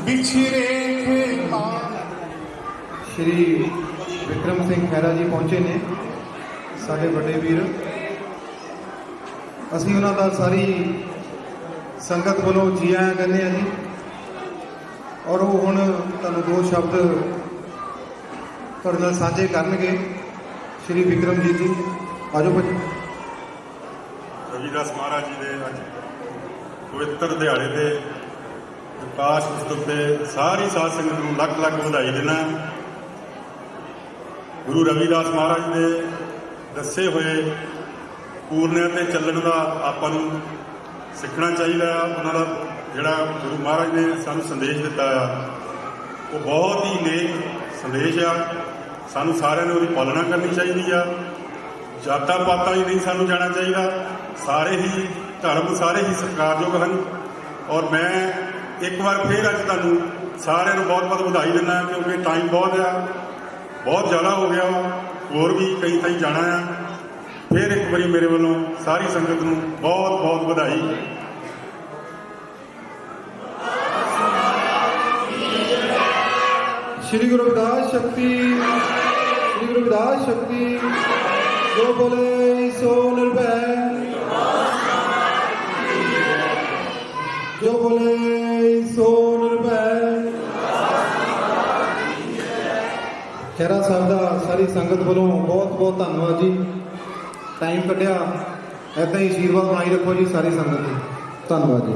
बिछड़े थे श्री विक्रम सिंह खैरा जी पहुंचे ने साडे बड़े वीर। असीं उन्हां दा सारी संगत वालों जी आया कहने जी और वो हुण तुहानूं दो शब्द तुहाडे नाल साझे करनगे। श्री विक्रम जी जी आजो भाजी। रविदास महाराज जी के अज पवित्र दिहाड़े के प्रकाश पुस्तक से सारी साध संगत को लख लख बधाई देना। गुरु रविदास महाराज के दसे हुए पूर्णिया ते चलण का आपां नूं सीखना चाहिए। उन्होंने जोड़ा गुरु महाराज ने सानू संदेश दिता वो बहुत ही नेक संदेश आ। सानू सारिਆਂ ने उसकी पालना करनी चाहिए। जाता पाता ही नहीं सानू जाना चाहिए। सारे ही धर्म सारे ही सत्कारयोग हैं। और मैं एक बार फिर अज तुहानू सारिਆਂ ਨੂੰ बहुत बहुत बधाई देना क्योंकि टाइम बहुत आ, बहुत ज़्यादा हो गया। होर भी कई ताईं जाना है। फिर एक बारी मेरे वालों सारी संगत नूं बहुत बहुत बधाई। श्री गुरु रविदास शक्ति, श्री गुरु रविदास शक्ति। जो बोले सो निर्भय, जो बोले सो निर्भय। खैरा साहब का सारी संगत वालों बहुत बहुत धन्यवाद जी। टाइम कटिया ऐदा ही आशीर्वाद बनाई रखो जी सारी संगत जी। धन्यवाद जी।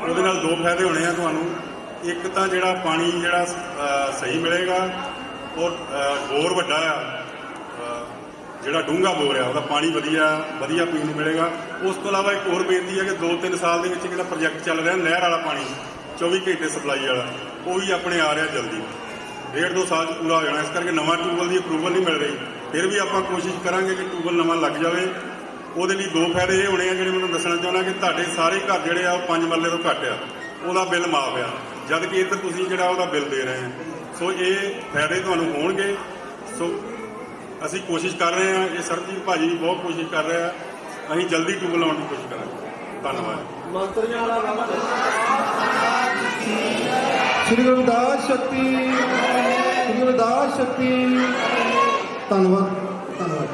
ਉਹਦੇ ਨਾਲ दो फायदे होने हैं ਤੁਹਾਨੂੰ। एक तो ਜਿਹੜਾ पानी ਜਿਹੜਾ सही मिलेगा और बोर ਵੱਡਾ ਆ ਜਿਹੜਾ ਡੂੰਘਾ बोर ਆ ਉਹਦਾ पानी ਵਧੀਆ ਪੀਣ ਨੂੰ ਮਿਲੇਗਾ। ਉਸ ਤੋਂ ਇਲਾਵਾ ਇੱਕ ਹੋਰ ਬੇਨਤੀ ਹੈ ਕਿ 2-3 ਸਾਲ ਦੇ ਵਿੱਚ ਜਿਹੜਾ ਪ੍ਰੋਜੈਕਟ ਚੱਲ ਰਿਹਾ ਨਹਿਰ ਵਾਲਾ ਪਾਣੀ 24 ਘੰਟੇ ਸਪਲਾਈ ਵਾਲਾ ਉਹ ਵੀ ਆਪਣੇ ਆ ਰਿਹਾ ਜਲਦੀ 1.5-2 ਸਾਲ 'ਚ ਪੂਰਾ ਹੋ ਜਾਣਾ। ਇਸ ਕਰਕੇ ਨਵਾਂ ਟਿਊਬਵੈੱਲ ਦੀ ਅਪਰੂਵਲ ਨਹੀਂ ਮਿਲ ਰਹੀ। ਫਿਰ ਵੀ ਆਪਾਂ ਕੋਸ਼ਿਸ਼ ਕਰਾਂਗੇ ਕਿ ਟਿਊਬਵੈੱਲ ਨਵਾਂ ਲੱਗ ਜਾਵੇ। ਉਹਦੇ ਲਈ 2 ਫਾਇਦੇ ਇਹ ਹੋਣੇ ਆ ਜਿਹੜੇ ਮੈਨੂੰ ਦੱਸਣਾ ਚਾਹੁੰਦਾ ਕਿ ਤੁਹਾਡੇ ਸਾਰੇ ਘਰ ਜਿਹੜੇ ਆ ਉਹ 5 ਮਰਲੇ ਤੋਂ ਘੱਟ ਆ ਉਹਦਾ ਬਿੱਲ ਮਾਫ ਆ, ਜਦ ਕਿ ਇੱਧਰ ਤੁਸੀਂ ਜਿਹੜਾ ਉਹਦਾ ਬਿੱਲ ਦੇ ਰਹੇ ਆ। ਸੋ ਇਹ ਫਾਇਦੇ ਤੁਹਾਨੂੰ ਹੋਣਗੇ। ਸੋ ਅਸੀਂ ਕੋਸ਼ਿਸ਼ ਕਰ ਰਹੇ ਹਾਂ। ਇਹ ਸਰਬਜੀਤ ਭਾਜੀ ਵੀ ਬਹੁਤ ਕੋਸ਼ਿਸ਼ ਕਰ ਰਹੇ ਆ। ਅਸੀਂ ਜਲਦੀ ਟਿਊਬਵੈੱਲ ਲਾਉਣ ਦੀ ਕੋਸ਼ਿਸ਼ ਕਰਾਂਗੇ। ਧੰਨਵਾਦ। श्री गुरु रविदास शक्ति, श्री गुरु रविदास शक्ति। धन्यवाद धन्यवाद।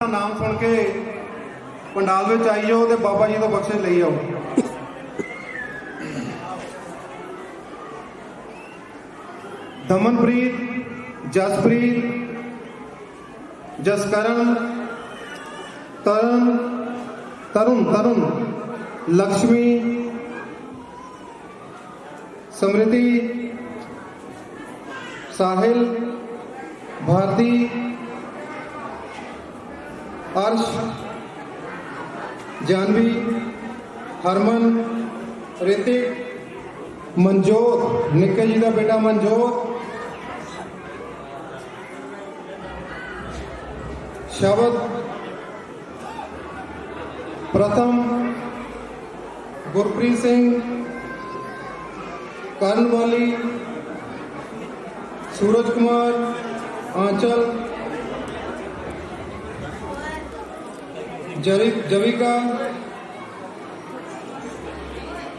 ਨਾਮ ਸੁਣ ਕੇ ਪੰਡਾਲ ਵਿੱਚ ਆਈ ਜਾਓ ਤੇ ਬਾਬਾ ਜੀ ਤੋਂ ਬਖਸ਼ਿਸ਼ ਲਈ ਆਓ। ਦਮਨਪ੍ਰੀਤ, ਜਸਪ੍ਰੀਤ, ਜਸਕਰਨ, ਤरुण, लक्ष्मी, समृति, साहिल, भारती, अर्श, जानवी, हरमन, ऋतिक, मनजोत, निक्के जी का बेटा मनजोत, शबद, प्रथम, गुरप्रीत सिंह, कर्णवाली, सूरज कुमार, आंचल, जविका,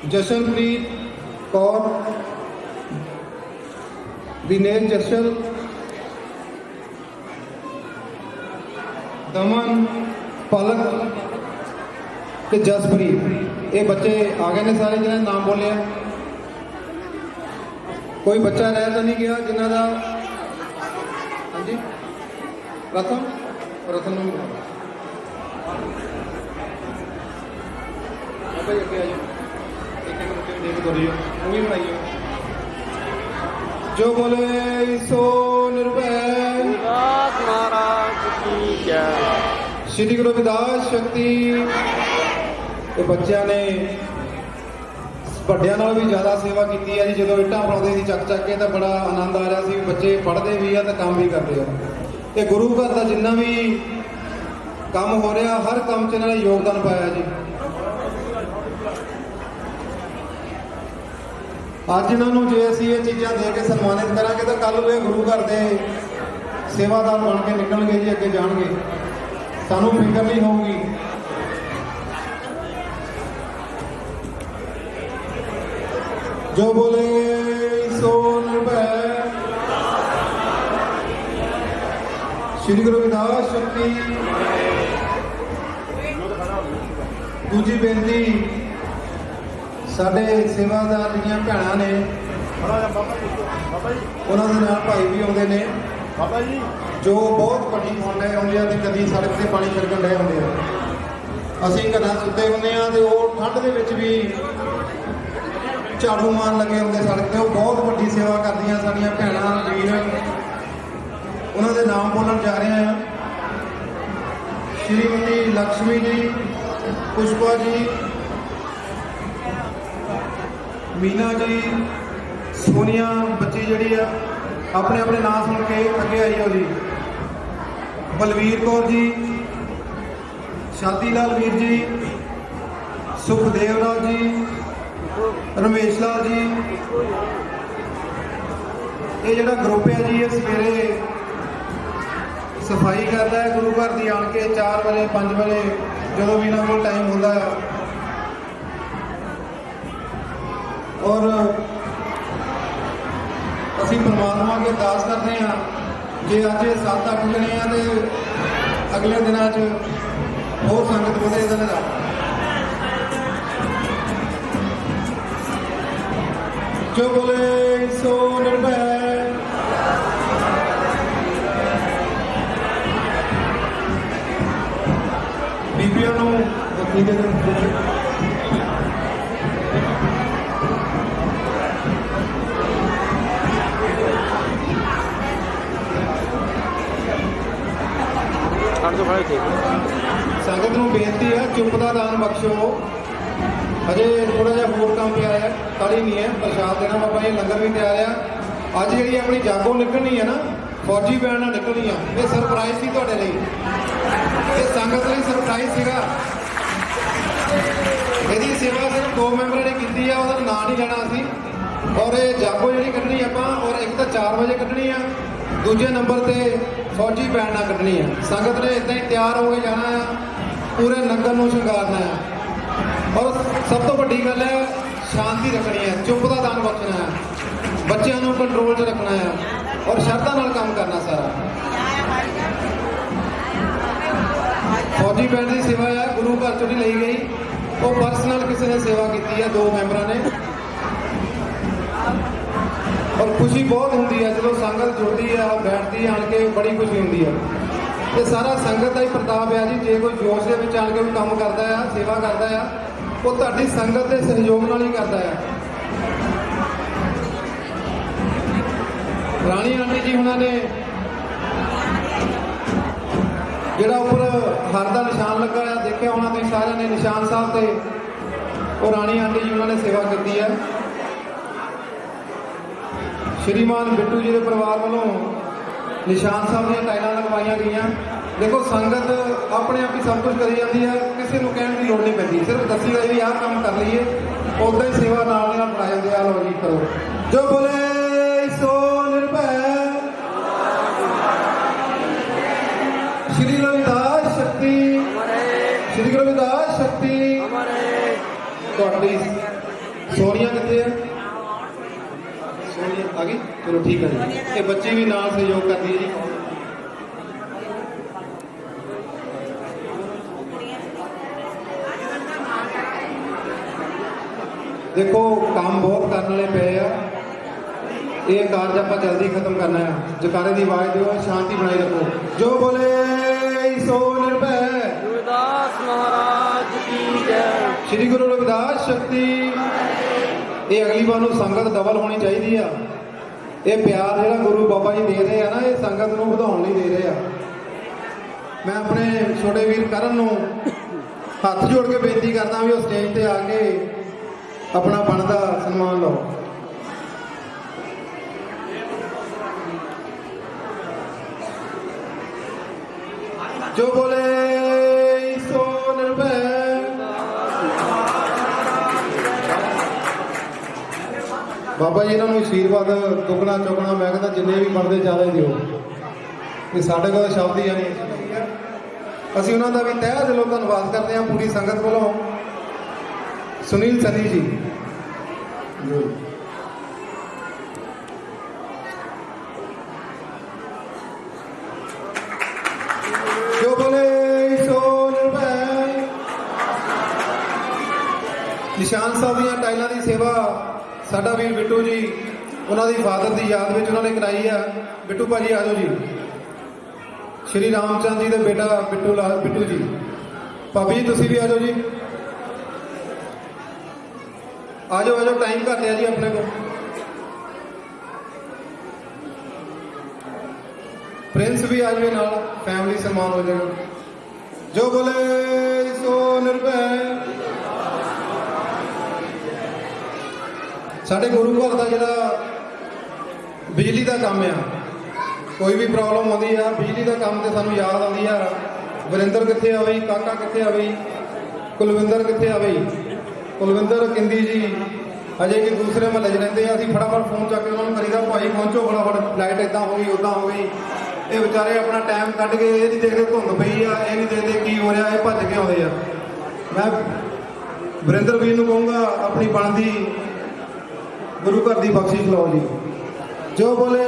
जशनप्रीत कौर, दिनेश जशल, दमन, पलक ਤੇ ਜਸਪ੍ਰੀਤ। ਇਹ ਬੱਚੇ ਆ ਗਏ ਨੇ ਸਾਰੇ ਜਿਹਨਾਂ ਨੇ ਨਾਮ ਬੋਲਿਆ। ਕੋਈ ਬੱਚਾ ਰਹਿ ਤਾਂ ਨਹੀਂ ਗਿਆ ਜਿਨ੍ਹਾਂ ਦਾ? ਹਾਂਜੀ, ਪ੍ਰਥਮ ਨੂੰ ਅੱਗੇ ਆ ਜਾਓ, ਇੱਕ ਬੱਚੇ ਨੂੰ ਦੇਖ ਤੋੜੀਓ, ਉਹ ਵੀ ਬਣਾਈਓ। ਜੋ ਬੋਲੇ ਸੋ ਨਿਰਭੈ ਮਹਾਰਾਜ ਕੀ ਜੈ। ਸ਼੍ਰੀ ਗੁਰੂ ਰਵਿਦਾਸ ਸ਼ਕਤੀ। ਇਹ ਬੱਚਿਆਂ ਨੇ ਵੱਡਿਆਂ ਨਾਲ ਵੀ ਜ਼ਿਆਦਾ ਸੇਵਾ ਕੀਤੀ ਹੈ ਜੀ। ਜਦੋਂ ਇੱਟਾਂ ਬਣਾਉਂਦੇ ਸੀ ਚੱਕ ਕੇ ਤਾਂ ਬੜਾ ਆਨੰਦ ਆ ਰਿਹਾ ਸੀ। ਬੱਚੇ ਪੜ੍ਹਦੇ ਵੀ ਆ ਤਾਂ ਕੰਮ ਵੀ ਕਰਦੇ ਆ। ਤੇ ਗੁਰੂ ਘਰ ਦਾ ਜਿੰਨਾ ਵੀ ਕੰਮ ਹੋ ਰਿਹਾ ਹਰ ਕੰਮ 'ਚ ਇਹਨਾਂ ਨੇ ਯੋਗਦਾਨ ਪਾਇਆ ਜੀ। ਅੱਜ ਇਹਨਾਂ ਨੂੰ ਜੇ ਅਸੀਂ ਇਹ ਚੀਜ਼ਾਂ ਦੇ ਕੇ ਸਨਮਾਨਿਤ ਕਰਾਂਗੇ ਤਾਂ ਕੱਲ੍ਹ ਨੂੰ ਇਹ ਗੁਰੂ ਘਰ ਦੇ ਸੇਵਾਦਾਰ ਬਣ ਕੇ ਨਿਕਲਣਗੇ ਜੀ, ਅੱਗੇ ਜਾਣਗੇ। ਸਾਨੂੰ ਫਿਕਰ ਨਹੀਂ ਹੋਊਗੀ। ਜੋ ਬੋਲੇ ਸੋ श्री गुरु रविदास शक्ति। दूजी बेनती साडे सेवादार जिहड़ियां भैणां ने उन्हां दे नाल भाई भी आउंदे ने जो बहुत वड्डी फंड है आउंदे आ ते कदी सड़क ते पानी छिड़कण डे आउंदे आ। ਅਸੀਂ ਘਰਾਂ ਸੁੱਤੇ ਹੁੰਦੇ ਆ ਤੇ ਉਹ ਠੰਡ ਦੇ ਵਿੱਚ ਵੀ ਝਾੜੂ ਮਾਰਨ ਲੱਗੇ ਹੁੰਦੇ ਸੜਕ ਤੇ। ਉਹ ਬਹੁਤ ਵੱਡੀ ਸੇਵਾ ਕਰਦੀਆਂ ਸਾਡੀਆਂ ਭੈਣਾਂ ਵੀਰ। ਉਹਨਾਂ ਦੇ ਨਾਮ ਬੋਲਣ ਜਾ ਰਹੇ ਆ। ਸ਼੍ਰੀਮਤੀ ਲక్ష్ਮੀ ਜੀ, ਪੁਸ਼ਪਾ ਜੀ, ਮੀਨਾ ਜੀ, ਸੋਨੀਆ ਬੱਚੀ ਜਿਹੜੀ ਆ ਆਪਣੇ ਆਪਣੇ ਨਾਮ ਸੁਣ ਕੇ ਅੱਗੇ ਆਈ ਹੋ ਜੀ। ਬਲਵੀਰ ਕੌਰ ਜੀ, शादी लाल वीर जी, सुखदेव लाल जी, रमेश लाल जी। ये जोड़ा ग्रुप है जी ये सवेरे सफाई करता है गुरु घर की आन के 4 बजे 5 बजे जो भी इन्होंने को टाइम होता है। और असी परमात्मा के अरदास करते हैं जे अज 7-8 जने हैं तो अगले दिनों और संगत बोले इधर जो बोले सो निर्भय। बीबियों नूं वकील दे संगत नूं बेनती है चुप का दान बख्शो। अजे थोड़ा जिहा होर काम पिया है, कल ही नहीं है प्रसाद देना बाबा जी, लंगर भी तैयार है। अज जी अपनी जागो निकलनी है ना फौजी बैंड नाल निकलनी है। ये सरप्राइज सी तुहाडे लई, ये संगत लई सरप्राइज सीगा। यदि सेवा सिर्फ 2 मैंबर ने की है, उसका नाम नहीं लेना असी। और ये जागो जी कड्ढनी आपां और एक तो 4 बजे कड्ढनी है, दूजे नंबर ते फौजी बैंड ना कड्ढनी है। संगत ने इदां ही तैयार हो के जाना है, पूरे नगर नूं शंगारना है। और सब तो वड्डी गल है शांति रखनी है, चुप का दान बख्शना है, बच्चों को कंट्रोल च रखना है और श्रद्धा नाल काम करना सारा। फौजी बैंड की सेवा है गुरु घर चों नहीं ली गई, वो पर्सनल किसी ने सेवा की है 2 मैंबर ने। और खुशी बहुत होती है जो संगत जुड़ती है बैठती है आन के, बड़ी खुशी होती है। ये सारा संगत का ही प्रताप है जी। जे कोई जोश के आन के काम करता है, सेवा करता है, वो तुहाडी संगत के सहयोग नाल ही करता है। राणी आंटी जी उन्होंने जिहड़ा उपर हर का निशान लगा है देखा होना तुसीं सारिआं ने, निशान साहब से और राणी आंटी जी उन्होंने सेवा की है। श्रीमान बिट्टू जी के परिवार वालों निशान साहब दी टाइलां लगवाइयां गई। देखो संगत अपने आप ही सब कुछ करी जाती है, किसी को कहने की लोड़ नहीं पैंदी, सिर्फ दसी गई भी आह काम कर लीए, उदा ही सेवा नाल दी नाल बढ़ा जाते। आ लो जी करो जो बोले सो निर्भय। श्री रविदास शक्ति, श्री गुरु रविदास शक्ति। सोनिया कितने है? सोनिया आ गई, चलो ठीक है जी। ये बच्ची भी नाल सहयोग करती है जी। देखो काम बहुत करने वाले पे आ, ये कार्य आप जल्दी खत्म करना है। जकारे की आवाज दो, शांति बनाई रखो। जो बोले सो निर्भय। रविदास महाराज की जय। श्री गुरु रविदास शक्ति। ये अगली बार संगत डबल होनी चाहिए। ये प्यार जो गुरु बाबा जी दे रहे हैं ना, ये संगत को बढ़ाने दे रहे हैं। मैं अपने छोटे वीर करण नूं हाथ जोड़ के बेनती करता भी वो स्टेज पर आके अपना बनता सन्मान लो। जो बोले सो निर्भय। बाबा जी इन्होंने आशीर्वाद दुगना चौगना मैं कहता जिन्ने भी पढ़ते ज़्यादा दिओ। ये साढ़े को शब्द ही नहीं, असी उन्होंने भी तह दिलों धन्यवाद करते हैं पूरी संगत वालों। सुनील सनी जी ਨਿਸ਼ਾਨ ਸਾਹਿਬ ਦੀਆਂ ਟਾਈਲਾਂ ਦੀ ਸੇਵਾ ਸਾਡਾ ਵੀਰ ਬਿੱਟੂ ਜੀ ਉਹਨਾਂ ਦੀ ਫਾਦਰ ਦੀ ਯਾਦ ਵਿੱਚ ਉਹਨਾਂ ਨੇ ਕਰਾਈ ਆ। ਬਿੱਟੂ ਭਾਜੀ ਆ ਜਾਓ ਜੀ। ਸ਼੍ਰੀ ਰਾਮਚੰਦ ਜੀ ਦੇ ਬੇਟਾ ਬਿੱਟੂ ਜੀ। ਭਾਬੀ ਜੀ ਤੁਸੀਂ ਵੀ ਆ ਜਾਓ ਜੀ। ਆ ਜਾਓ ਟਾਈਮ ਘੱਟ ਹੈ ਜੀ ਆਪਣੇ ਕੋਲ। ਪ੍ਰਿੰਸ ਵੀ ਆ ਜਾਵੇ ਨਾਲ, ਫੈਮਿਲੀ ਸਨਮਾਨ ਹੋ ਜਾਏਗਾ। ਜੋ ਬੋਲੇ ਸੋ ਨਿਰਭੈ। ਸਾਡੇ ਗੁਰੂ ਘਰ ਦਾ ਜਿਹੜਾ ਬਿਜਲੀ ਦਾ ਕੰਮ ਆ, ਕੋਈ ਵੀ ਪ੍ਰੋਬਲਮ ਆਉਂਦੀ ਆ ਬਿਜਲੀ ਦਾ ਕੰਮ ਤੇ ਸਾਨੂੰ ਯਾਦ ਆਉਂਦੀ ਆ ਵਰਿੰਦਰ ਕਿੱਥੇ ਆ ਬਈ, ਕਾਕਾ ਕਿੱਥੇ ਆ ਬਈ, ਕੁਲਵਿੰਦਰ ਕਿੱਥੇ ਆ ਬਈ। ਕੁਲਵਿੰਦਰ ਕਿੰਦੀ ਜੀ ਅਜੇ ਵੀ ਦੂਸਰੇ ਮਹੱਲੇ 'ਚ ਰਹਿੰਦੇ ਆ। ਅਸੀਂ ਫਟਾਫਟ ਫੋਨ ਚੱਕ ਕੇ ਉਹਨਾਂ ਨੂੰ ਕਰੀਦਾ, ਭਾਈ ਪਹੁੰਚੋ ਫਟਾਫਟ, ਲਾਈਟ ਇੱਦਾਂ ਹੋ ਗਈ ਉੱਦਾਂ ਹੋ ਗਈ। ਇਹ ਵਿਚਾਰੇ ਆਪਣਾ ਟਾਈਮ ਕੱਢ ਕੇ ਇਹ ਨਹੀਂ ਦੇਖਦੇ ਧੁੰਦ ਪਈ ਆ, ਇਹ ਨਹੀਂ ਦੇਖਦੇ ਕੀ ਹੋ ਰਿਹਾ, ਇਹ ਭੱਜ ਕੇ ਆਉਂਦੇ ਆ। ਮੈਂ ਵਰਿੰਦਰ ਵੀਰ ਨੂੰ ਕਹੂੰਗਾ ਆਪਣੀ ਬਣਦੀ ਗੁਰੂ ਘਰ ਦੀ ਬਖਸ਼ਿਸ਼ ਲਓ ਜੀ। ਜੋ ਬੋਲੇ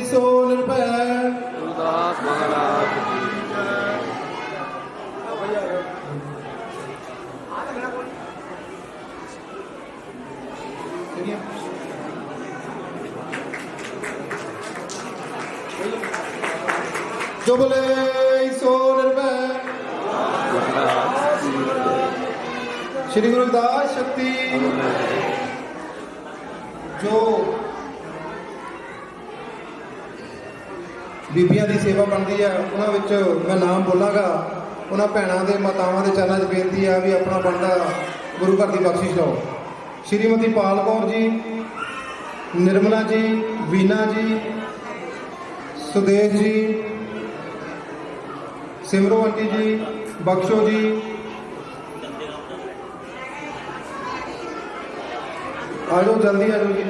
ਸੋ ਨਿਰਭੈ। ਗੁਰਦਾਸ ਮਹਾਰਾਜ ਜੀ ਜੋ ਬੋਲੇ ਸੋ ਨਿਰਭੈ। ਸ਼੍ਰੀ ਗੁਰੂ ਰਵਿਦਾਸ ਸ਼ਕਤੀ। ਜੋ ਬੀਬੀਆਂ ਦੀ ਸੇਵਾ ਬਣਦੀ ਆ ਉਹਨਾਂ ਵਿੱਚ ਮੈਂ ਨਾਮ ਬੋਲਾਂਗਾ। ਉਹਨਾਂ ਭੈਣਾਂ ਦੇ ਮਾਤਾਵਾਂ ਦੇ ਚਰਨਾਂ 'ਚ ਬੇਨਤੀ ਆ ਵੀ ਆਪਣਾ ਬਣਦਾ ਗੁਰੂ ਘਰ ਦੀ ਬਖਸ਼ਿਸ਼ ਲਓ। ਸ਼੍ਰੀਮਤੀ ਪਾਲ ਕੌਰ ਜੀ, ਨਿਰਮਲਾ ਜੀ, ਵੀਨਾ ਜੀ, ਸੁਦੇਸ਼ ਜੀ, ਸਿਮਰੋ ਆਂਟੀ ਜੀ, ਬਖਸ਼ੋ ਜੀ, ਆ ਜਾਓ ਜਲਦੀ ਆ ਜਾਓ ਜੀ।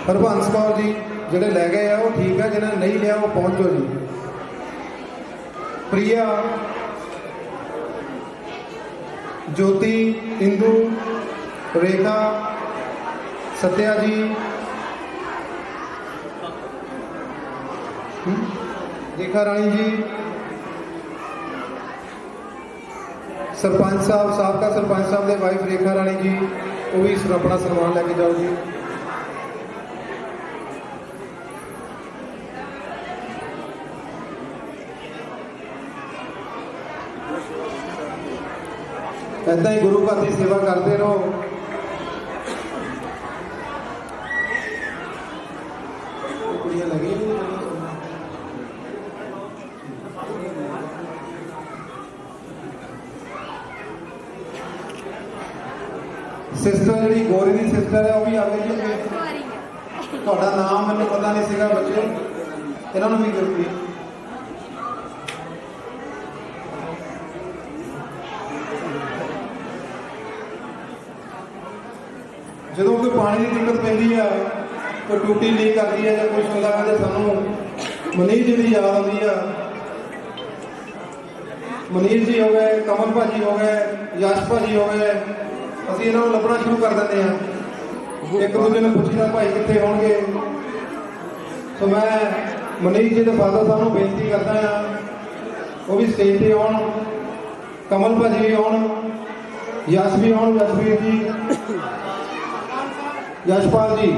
ਹਰਬੰਸ ਕੌਰ ਜੀ ਜਿਹੜੇ ਲੈ ਗਏ ਆ ਉਹ ਠੀਕ ਆ, ਜਿਹਨਾਂ ਨਹੀਂ ਲਿਆ ਉਹ ਪਹੁੰਚੋ ਜੀ। ਪ੍ਰਿਆ, ਜੋਤੀ, ਇੰਦੂ, ਰੇਖਾ, ਸਤਿਆ ਜੀ, ਰੇਖਾ ਰਾਣੀ ਜੀ, ਸਰਪੰਚ ਸਾਹਿਬ, ਸਾਬਕਾ ਸਰਪੰਚ ਸਾਹਿਬ ਦੇ ਵਾਈਫ ਰੇਖਾ ਰਾਣੀ ਜੀ, ਉਹ ਵੀ ਆਪਣਾ ਸਨਮਾਨ ਲੈ ਕੇ ਜਾਓ ਜੀ। ਏਦਾਂ ਹੀ ਗੁਰੂ ਘਰ ਦੀ ਸੇਵਾ ਕਰਦੇ ਰਹੋ। ਕੁੜੀਆਂ ਲੱਗੀਆਂ ਸਿਸਟਰ ਜਿਹੜੀ ਗੋਰੀ ਦੀ ਸਿਸਟਰ ਹੈ ਉਹ ਵੀ ਆ ਗਈ ਜੀ। ਤੁਹਾਡਾ ਨਾਮ ਮੈਨੂੰ ਪਤਾ ਨਹੀਂ ਸੀਗਾ ਬੱਚੇ, ਇਹਨਾਂ ਨੂੰ ਵੀ ਕਰੂਗੀ। ਜਦੋਂ ਕੋਈ ਪਾਣੀ ਦੀ ਦਿੱਕਤ ਪੈਂਦੀ ਆ, ਕੋਈ ਟੂਟੀ ਲੀਕ ਕਰਦੀ ਹੈ ਜਾਂ ਕੁਛ ਹੁੰਦਾ ਹੈ, ਸਾਨੂੰ ਮਨੀਸ਼ ਜੀ ਦੀ ਯਾਦ ਆਉਂਦੀ ਆ। ਮਨੀਸ਼ ਜੀ ਹੋ ਗਏ, ਕਮਲ ਭਾਜੀ ਹੋ ਗਏ, ਯਸ਼ ਭਾਜੀ ਹੋ ਗਏ, ਅਸੀਂ ਇਹਨਾਂ ਨੂੰ ਲੱਭਣਾ ਸ਼ੁਰੂ ਕਰ ਦਿੰਦੇ ਹਾਂ। ਇੱਕ ਦੂਜੇ ਨੂੰ ਪੁੱਛੀਦਾ ਭਾਈ ਕਿੱਥੇ ਹੋਣਗੇ। ਸੋ ਮੈਂ ਮਨੀਸ਼ ਜੀ ਦੇ ਫਾਦਰ ਸਾਹਿਬ ਨੂੰ ਬੇਨਤੀ ਕਰਦਾ ਹਾਂ ਉਹ ਵੀ ਸਟੇਜ ਤੇ ਆਉਣ, ਕਮਲ ਭਾਜੀ ਵੀ ਆਉਣ, ਯਸ਼ ਵੀ ਆਉਣ, ਜਸਵੀਰ ਜੀ, ਯਸ਼ਪਾਲ ਜੀ।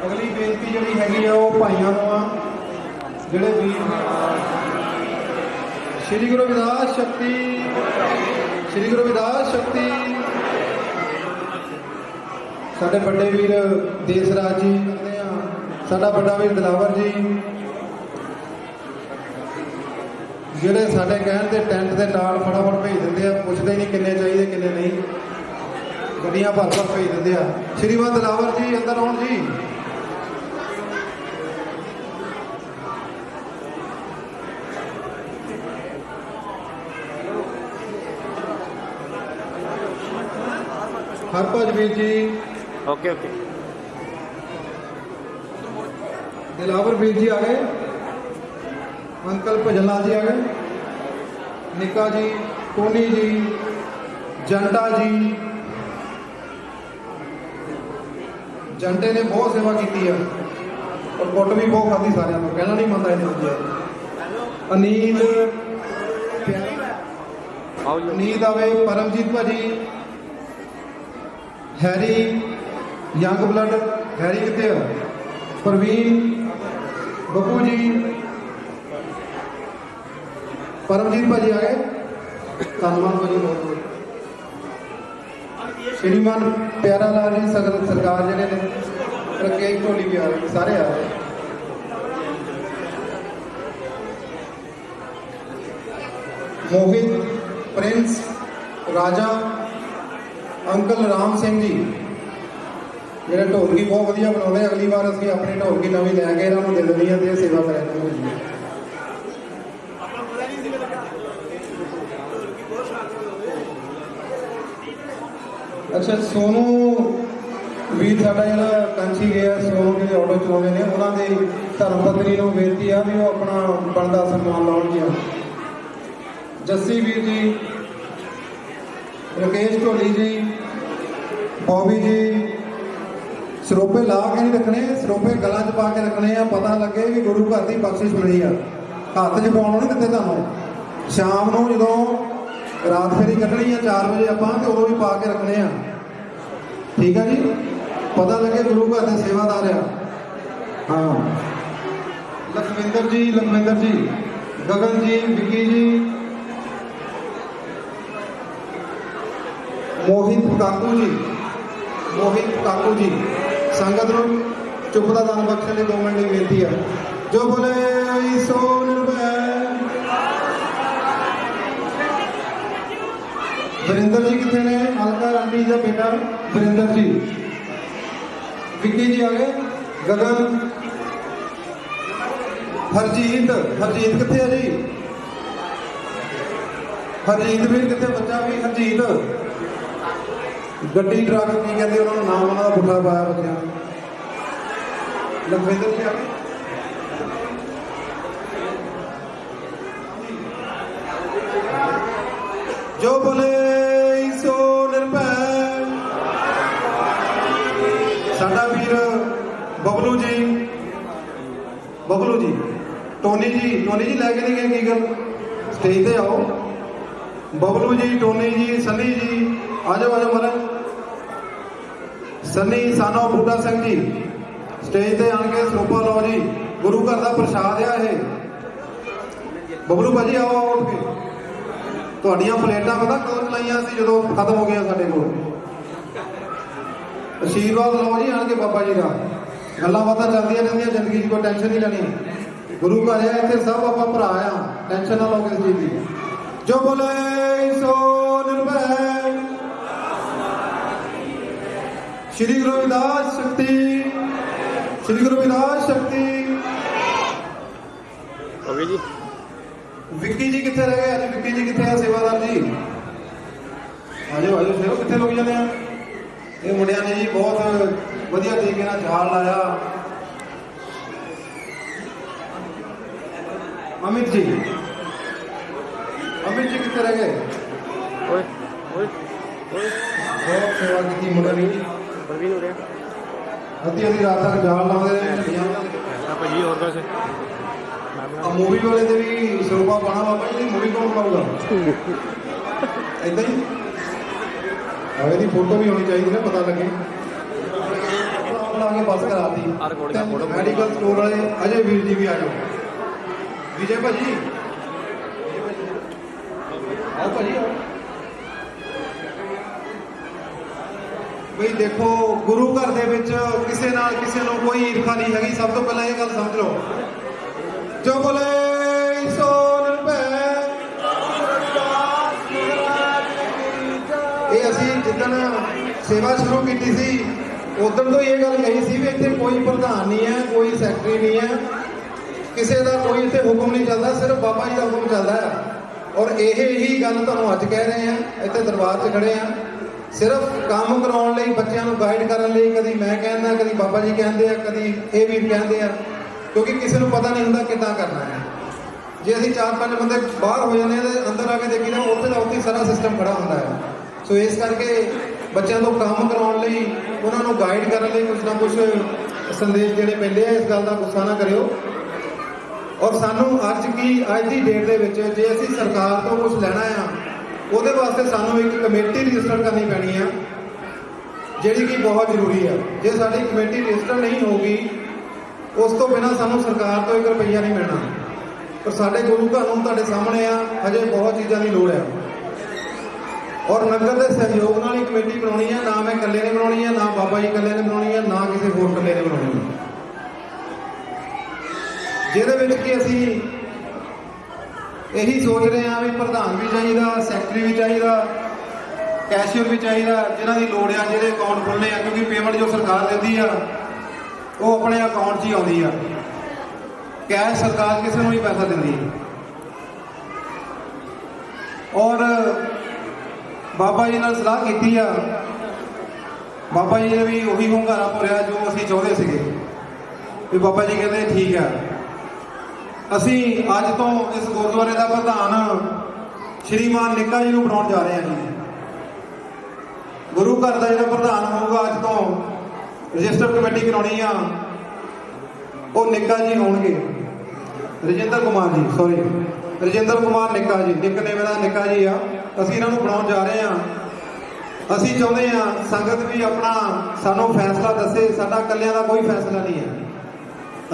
ਅਗਲੀ ਬੇਨਤੀ ਜਿਹੜੀ ਹੈਗੀ ਆ ਉਹ ਭਾਈਆਂ ਨੂੰ ਆ ਜਿਹੜੇ ਵੀਰ ਸ਼੍ਰੀ ਗੁਰੂ ਰਵਿਦਾਸ ਸ਼ਕਤੀ, ਸ਼੍ਰੀ ਗੁਰੂ ਰਵਿਦਾਸ ਸ਼ਕਤੀ। ਸਾਡੇ ਵੱਡੇ ਵੀਰ ਦੇਸਰਾਜ ਜੀ ਕਰਦੇ ਆ, ਸਾਡਾ ਵੱਡਾ ਵੀਰ ਦਿਲਾਵਰ ਜੀ ਜਿਹੜੇ ਸਾਡੇ ਕਹਿਣ ਤੇ ਟੈਂਟ ਦੇ ਨਾਲ ਫਟਾਫਟ ਭੇਜ ਦਿੰਦੇ ਆ, ਪੁੱਛਦੇ ਨਹੀਂ ਕਿੰਨੇ ਚਾਹੀਦੇ ਕਿੰਨੇ ਨਹੀਂ, ਗੱਡੀਆਂ ਭਰ ਭਰ ਭੇਜ ਦਿੰਦੇ ਆ। ਸ਼੍ਰੀਮਾਨ ਦਿਲਾਵਰ ਜੀ ਅੰਦਰ ਆਉਣ ਜੀ। ਹਰਭਜ ਵੀਰ ਜੀ, ਓਕੇ ਓਕੇ। दिलावर वीर जी आ गए, अंकल भजन लाल जी आ गए, निका जी, टोनी जी, जंटा जी। जंटे ने बहुत सेवा की है और कुट भी बहुत खाधी सारिਆਂ ਨੂੰ, कहना नहीं मनता इन्हें जी। अनीत आओ जी। अनीत आवे, परमजीत भाजी, हैरी यंग ब्लड, हैरी कितने है, प्रवीण, बब्बू जी, परमजीत भाजी आ गए, धन्यवाद भाजी बहुत बहुत। श्रीमान प्यारा लाल जी सरकार ਜਿਹੜੇ ਨੇ, रकेश ढोली भी आ रहे, सारे आ रहे। मोहित, प्रिंस, राजा, अंकल राम सिंह जी ਜਿਹੜੇ ਢੋਲਕੀ ਬਹੁਤ ਵਧੀਆ ਬਣਾਉਂਦੇ। ਅਗਲੀ ਵਾਰ ਅਸੀਂ ਆਪਣੀ ਢੋਲਕੀ ਨਵੀਂ ਲੈ ਕੇ ਇਹਨਾਂ ਨੂੰ ਦੇ ਦੇਣੀ ਹੈ ਤੇ ਇਹ ਸੇਵਾ ਕਰਾਂਗੇ ਜੀ। ਅੱਛਾ, ਸੋਨੂ ਵੀਰ ਸਾਡਾ ਜਿਹੜਾ ਕੰਚੀ ਗਿਆ, ਸੋਨੂ ਜਿਹੜੇ ਆਟੋ ਚਲਾਉਂਦੇ ਨੇ, ਉਹਨਾਂ ਦੇ ਧਰਮ ਪਤਨੀ ਨੂੰ ਬੇਨਤੀ ਆ ਵੀ ਉਹ ਆਪਣਾ ਬਣਦਾ ਸਨਮਾਨ ਲਾਉਣ ਜੀ। ਜੱਸੀ ਵੀਰ ਜੀ, ਰਕੇਸ਼ ਢੋਲੀ ਜੀ, ਬੌਬੀ ਜੀ। ਸਰੋਪੇ ਲਾ ਕੇ ਨਹੀਂ ਰੱਖਣੇ, ਸਰੋਪੇ ਗਲਾਂ 'ਚ ਪਾ ਕੇ ਰੱਖਣੇ ਆ, ਪਤਾ ਲੱਗੇ ਵੀ ਗੁਰੂ ਘਰ ਦੀ ਬਖਸ਼ਿਸ਼ ਮਿਲੀ ਆ। ਹੱਥ 'ਚ ਪਾਉਣ ਨਹੀਂ ਦਿੱਤੇ ਤੁਹਾਨੂੰ। ਸ਼ਾਮ ਨੂੰ ਜਦੋਂ ਰਾਤ ਫੇਰੀ ਕੱਢਣੀ ਆ 4 ਵਜੇ ਆਪਾਂ, ਤੇ ਉਦੋਂ ਵੀ ਪਾ ਕੇ ਰੱਖਣੇ ਆ, ਠੀਕ ਆ ਜੀ। ਪਤਾ ਲੱਗੇ ਗੁਰੂ ਘਰ ਦੇ ਸੇਵਾਦਾਰ ਆ। ਹਾਂ, ਲਖਵਿੰਦਰ ਜੀ, ਗਗਨ ਜੀ, ਵਿੱਕੀ ਜੀ, ਮੋਹਿਤ ਕਾਕੂ ਜੀ। ਸੰਗਤ ਨੂੰ ਚੁੱਪ ਦਾ ਦਾਨ ਬਖਸ਼ਣ ਲਈ 2 ਮਿੰਟ ਦੀ ਬੇਨਤੀ ਆ। ਜੋ ਬੋਲੇ ਸੋ ਨਿਰਭੈ। ਵਰਿੰਦਰ ਜੀ ਕਿੱਥੇ ਨੇ? ਅਲਕਾ ਰਾਣੀ ਦਾ ਬੇਟਾ ਵਰਿੰਦਰ ਜੀ। ਵਿੱਕੀ ਜੀ ਆ ਗਏ। ਗਗਨ, ਹਰਜੀਤ ਕਿੱਥੇ ਆ ਜੀ? ਹਰਜੀਤ ਵੀਰ ਕਿੱਥੇ? ਬੱਚਾ ਵੀ ਹਰਜੀਤ। ਗੱਡੀ ਟਰੱਕ ਕੀ ਕਹਿੰਦੇ ਉਹਨਾਂ ਨੂੰ, ਨਾਮ ਉਹਨਾਂ ਦਾ ਪੁੱਠਾ ਪਾਇਆ ਬੱਚਿਆਂ ਨੇ। ਲਖਵਿੰਦਰ ਜੀ ਆ ਗਏ। ਜੋ ਬੋਲੇ ਸੋ ਨਿਰਭੈ। ਸਾਡਾ ਵੀਰ ਬਬਲੂ ਜੀ, ਟੋਨੀ ਜੀ ਲੈ ਕੇ ਨਹੀਂ ਗਏ, ਕੀ ਗੱਲ? ਸਟੇਜ ਤੇ ਆਓ। ਬਬਲੂ ਜੀ, ਟੋਨੀ ਜੀ, ਸਨੀ ਜੀ, ਆਜੋ ਮਹਾਰਾਜ। ਸਨੀ ਸਾਨੋ ਬੂਟਾ ਸਿੰਘ ਜੀ ਸਟੇਜ ਤੇ ਆਣ ਕੇ ਸਰੋਪਾ ਲਓ ਜੀ। ਗੁਰੂ ਘਰ ਦਾ ਪ੍ਰਸ਼ਾਦ ਆ ਇਹ। ਬਬਲੂ ਭਾਜੀ ਆਓ ਉੱਠ ਕੇ। ਤੁਹਾਡੀਆਂ ਪਲੇਟਾਂ ਪਤਾ ਕਦੋਂ ਚਲਾਈਆਂ ਸੀ? ਜਦੋਂ ਖਤਮ ਹੋ ਗਿਆ ਸਾਡੇ ਕੋਲ। ਆਸ਼ੀਰਵਾਦ ਲਓ ਜੀ ਆਣ ਕੇ ਬਾਬਾ ਜੀ ਦਾ। ਗੱਲਾਂ ਬਾਤਾਂ ਚੱਲਦੀਆਂ ਰਹਿੰਦੀਆਂ ਜ਼ਿੰਦਗੀ 'ਚ, ਕੋਈ ਟੈਨਸ਼ਨ ਨਹੀਂ ਲੈਣੀ। ਗੁਰੂ ਘਰ ਆ ਇੱਥੇ, ਸਭ ਆਪਾਂ ਭਰਾ ਆ, ਟੈਨਸ਼ਨ ਨਾ ਲਓ ਕਿਸੇ ਚੀਜ਼ ਦੀ। ਜੋ ਬੋਲੇ ਸੋ ਨਿਰਭੈ। श्री गुरु रविदास शक्ति। ओके जी। विक्की जी कितने रह गए? अरे विक्की जी कितने हैं सेवादार जी? आजो शेरो कितने लोग जाते हैं? ये मुंडिया ने जी बहुत वधिया तरीके नाल झाड़ लाया। अमित जी कितने रह गए? बहुत सेवा की मुंडिया ने जी। प्रवीण हो रहा अद्धी रात तक जाल लाते भाजी। और कैसे मूवी वाले दे भी सरੂਪਾ पाना बाबा जी। मूवी कौन बनाऊगा? ऐदा ही ਇਹਦੀ फोटो भी होनी चाहिए ना, पता लगे। आगे बस करा दी। मेडिकल स्टोर वाले अजय वीर जी भी आ जाओ। विजय भाजी आओ भाजी आओ। ਬਈ ਦੇਖੋ, ਗੁਰੂ ਘਰ ਦੇ ਵਿੱਚ ਕਿਸੇ ਨਾਲ ਕਿਸੇ ਨੂੰ ਕੋਈ ਈਰਖਾ ਨਹੀਂ ਹੈਗੀ। ਸਭ ਤੋਂ ਪਹਿਲਾਂ ਇਹ ਗੱਲ ਸਮਝ ਲਓ। ਜੋ ਬੋਲੇ ਸੋ ਨਿਰਭੈ। ਇਹ ਅਸੀਂ ਜਿੱਦਣ ਸੇਵਾ ਸ਼ੁਰੂ ਕੀਤੀ ਸੀ ਉਦੋਂ ਤੋਂ ਇਹ ਗੱਲ ਕਹੀ ਸੀ ਵੀ ਇੱਥੇ ਕੋਈ ਪ੍ਰਧਾਨ ਨਹੀਂ ਹੈ, ਕੋਈ ਸੈਕਟਰੀ ਨਹੀਂ ਹੈ, ਕਿਸੇ ਦਾ ਕੋਈ ਇੱਥੇ ਹੁਕਮ ਨਹੀਂ ਚੱਲਦਾ, ਸਿਰਫ ਬਾਬਾ ਜੀ ਦਾ ਹੁਕਮ ਚੱਲਦਾ ਹੈ। ਔਰ ਇਹੀ ਗੱਲ ਤੁਹਾਨੂੰ ਅੱਜ ਕਹਿ ਰਹੇ ਹਾਂ, ਇੱਥੇ ਦਰਬਾਰ 'ਚ ਖੜੇ ਹਾਂ। ਸਿਰਫ ਕੰਮ ਕਰਾਉਣ ਲਈ, ਬੱਚਿਆਂ ਨੂੰ ਗਾਈਡ ਕਰਨ ਲਈ। ਕਦੀ ਮੈਂ ਕਹਿੰਦਾ, ਕਦੀ ਬਾਬਾ ਜੀ ਕਹਿੰਦੇ ਆ, ਕਦੀ ਇਹ ਵੀਰ ਕਹਿੰਦੇ ਆ। ਕਿਉਂਕਿ ਕਿਸੇ ਨੂੰ ਪਤਾ ਨਹੀਂ ਹੁੰਦਾ ਕਿੱਦਾਂ ਕਰਨਾ ਹੈ। ਜੇ ਅਸੀਂ 4-5 ਬੰਦੇ ਬਾਹਰ ਹੋ ਜਾਂਦੇ ਹਾਂ ਤੇ ਅੰਦਰ ਆ ਕੇ ਦੇਖੀਦਾ ਉੱਥੇ ਦਾ ਉੱਥੇ ਸਾਰਾ ਸਿਸਟਮ ਖੜਾ ਹੁੰਦਾ ਹੈ। ਸੋ ਇਸ ਕਰਕੇ ਬੱਚਿਆਂ ਤੋਂ ਕੰਮ ਕਰਾਉਣ ਲਈ, ਉਹਨਾਂ ਨੂੰ ਗਾਈਡ ਕਰਨ ਲਈ ਕੁਝ ਨਾ ਕੁਝ ਸੰਦੇਸ਼ ਦੇਣੇ ਪੈਂਦੇ ਆ। ਇਸ ਗੱਲ ਦਾ ਗੁੱਸਾ ਨਾ ਕਰਿਓ। ਔਰ ਸਾਨੂੰ ਅੱਜ ਦੀ ਡੇਟ ਦੇ ਵਿੱਚ ਜੇ ਅਸੀਂ ਸਰਕਾਰ ਤੋਂ ਕੁਝ ਲੈਣਾ ਆ, ਉਹਦੇ ਵਾਸਤੇ ਸਾਨੂੰ ਇੱਕ ਕਮੇਟੀ ਰਜਿਸਟਰ ਕਰਨੀ ਪੈਣੀ ਆ, ਜਿਹੜੀ ਕਿ ਬਹੁਤ ਜ਼ਰੂਰੀ ਆ। ਜੇ ਸਾਡੀ ਕਮੇਟੀ ਰਜਿਸਟਰ ਨਹੀਂ ਹੋਊਗੀ, ਉਸ ਤੋਂ ਬਿਨਾਂ ਸਾਨੂੰ ਸਰਕਾਰ ਤੋਂ 1 ਰੁਪਈਆ ਨਹੀਂ ਮਿਲਣਾ। ਪਰ ਸਾਡੇ ਗੁਰੂ ਘਰ ਨੂੰ ਤੁਹਾਡੇ ਸਾਹਮਣੇ ਆ, ਹਜੇ ਬਹੁਤ ਚੀਜ਼ਾਂ ਦੀ ਲੋੜ ਆ। ਔਰ ਨਗਰ ਦੇ ਸਹਿਯੋਗ ਨਾਲ ਹੀ ਕਮੇਟੀ ਬਣਾਉਣੀ ਆ, ਨਾ ਮੈਂ ਇਕੱਲੇ ਨੇ ਬਣਾਉਣੀ ਆ, ਨਾ ਬਾਬਾ ਜੀ ਇਕੱਲੇ ਨੇ ਬਣਾਉਣੀ ਆ, ਨਾ ਕਿਸੇ ਹੋਰ ਇਕੱਲੇ ਨੇ ਬਣਾਉਣੀ ਆ। ਜਿਹਦੇ ਵਿੱਚ ਕਿ ਅਸੀਂ ਇਹੀ ਸੋਚ ਰਹੇ ਹਾਂ ਵੀ ਪ੍ਰਧਾਨ ਵੀ ਚਾਹੀਦਾ, ਸੈਕਟਰੀ ਵੀ ਚਾਹੀਦਾ, ਕੈਸ਼ੀਅਰ ਵੀ ਚਾਹੀਦਾ, ਜਿਨ੍ਹਾਂ ਦੀ ਲੋੜ ਆ, ਜਿਹਦੇ ਅਕਾਊਂਟ ਖੁੱਲ੍ਹਣੇ ਆ। ਕਿਉਂਕਿ ਪੇਮੈਂਟ ਜੋ ਸਰਕਾਰ ਦਿੰਦੀ ਆ ਉਹ ਆਪਣੇ ਅਕਾਊਂਟ 'ਚ ਹੀ ਆਉਂਦੀ ਆ। ਕੈਸ਼ ਸਰਕਾਰ ਕਿਸੇ ਨੂੰ ਨਹੀਂ ਪੈਸਾ ਦਿੰਦੀ। ਔਰ ਬਾਬਾ ਜੀ ਨਾਲ ਸਲਾਹ ਕੀਤੀ ਆ, ਬਾਬਾ ਜੀ ਨੇ ਵੀ ਉਹੀ ਹੁੰਗਾਰਾ ਭਰਿਆ ਜੋ ਅਸੀਂ ਚਾਹੁੰਦੇ ਸੀਗੇ ਵੀ ਬਾਬਾ ਜੀ ਕਹਿੰਦੇ ਠੀਕ ਆ। ਅਸੀਂ ਅੱਜ ਤੋਂ ਇਸ ਗੁਰਦੁਆਰੇ ਦਾ ਪ੍ਰਧਾਨ ਸ਼੍ਰੀਮਾਨ ਨਿੱਕਾ ਜੀ ਨੂੰ ਬਣਾਉਣ ਜਾ ਰਹੇ ਹਾਂ ਜੀ। ਗੁਰੂ ਘਰ ਦਾ ਜਿਹੜਾ ਪ੍ਰਧਾਨ ਹੋਊਗਾ, ਅੱਜ ਤੋਂ ਰਜਿਸਟਰ ਕਮੇਟੀ ਕਰਾਉਣੀ ਆ, ਉਹ ਨਿੱਕਾ ਜੀ ਹੋਣਗੇ। ਰਜਿੰਦਰ ਕੁਮਾਰ ਨਿੱਕਾ ਜੀ, ਨਿੱਕਨੇਮ ਦਾ ਨਿੱਕਾ ਜੀ ਆ। ਅਸੀਂ ਇਹਨਾਂ ਨੂੰ ਬਣਾਉਣ ਜਾ ਰਹੇ ਹਾਂ। ਅਸੀਂ ਚਾਹੁੰਦੇ ਹਾਂ ਸੰਗਤ ਵੀ ਆਪਣਾ ਸਾਨੂੰ ਫੈਸਲਾ ਦੱਸੇ। ਸਾਡਾ ਇਕੱਲਿਆਂ ਦਾ ਕੋਈ ਫੈਸਲਾ ਨਹੀਂ ਹੈ।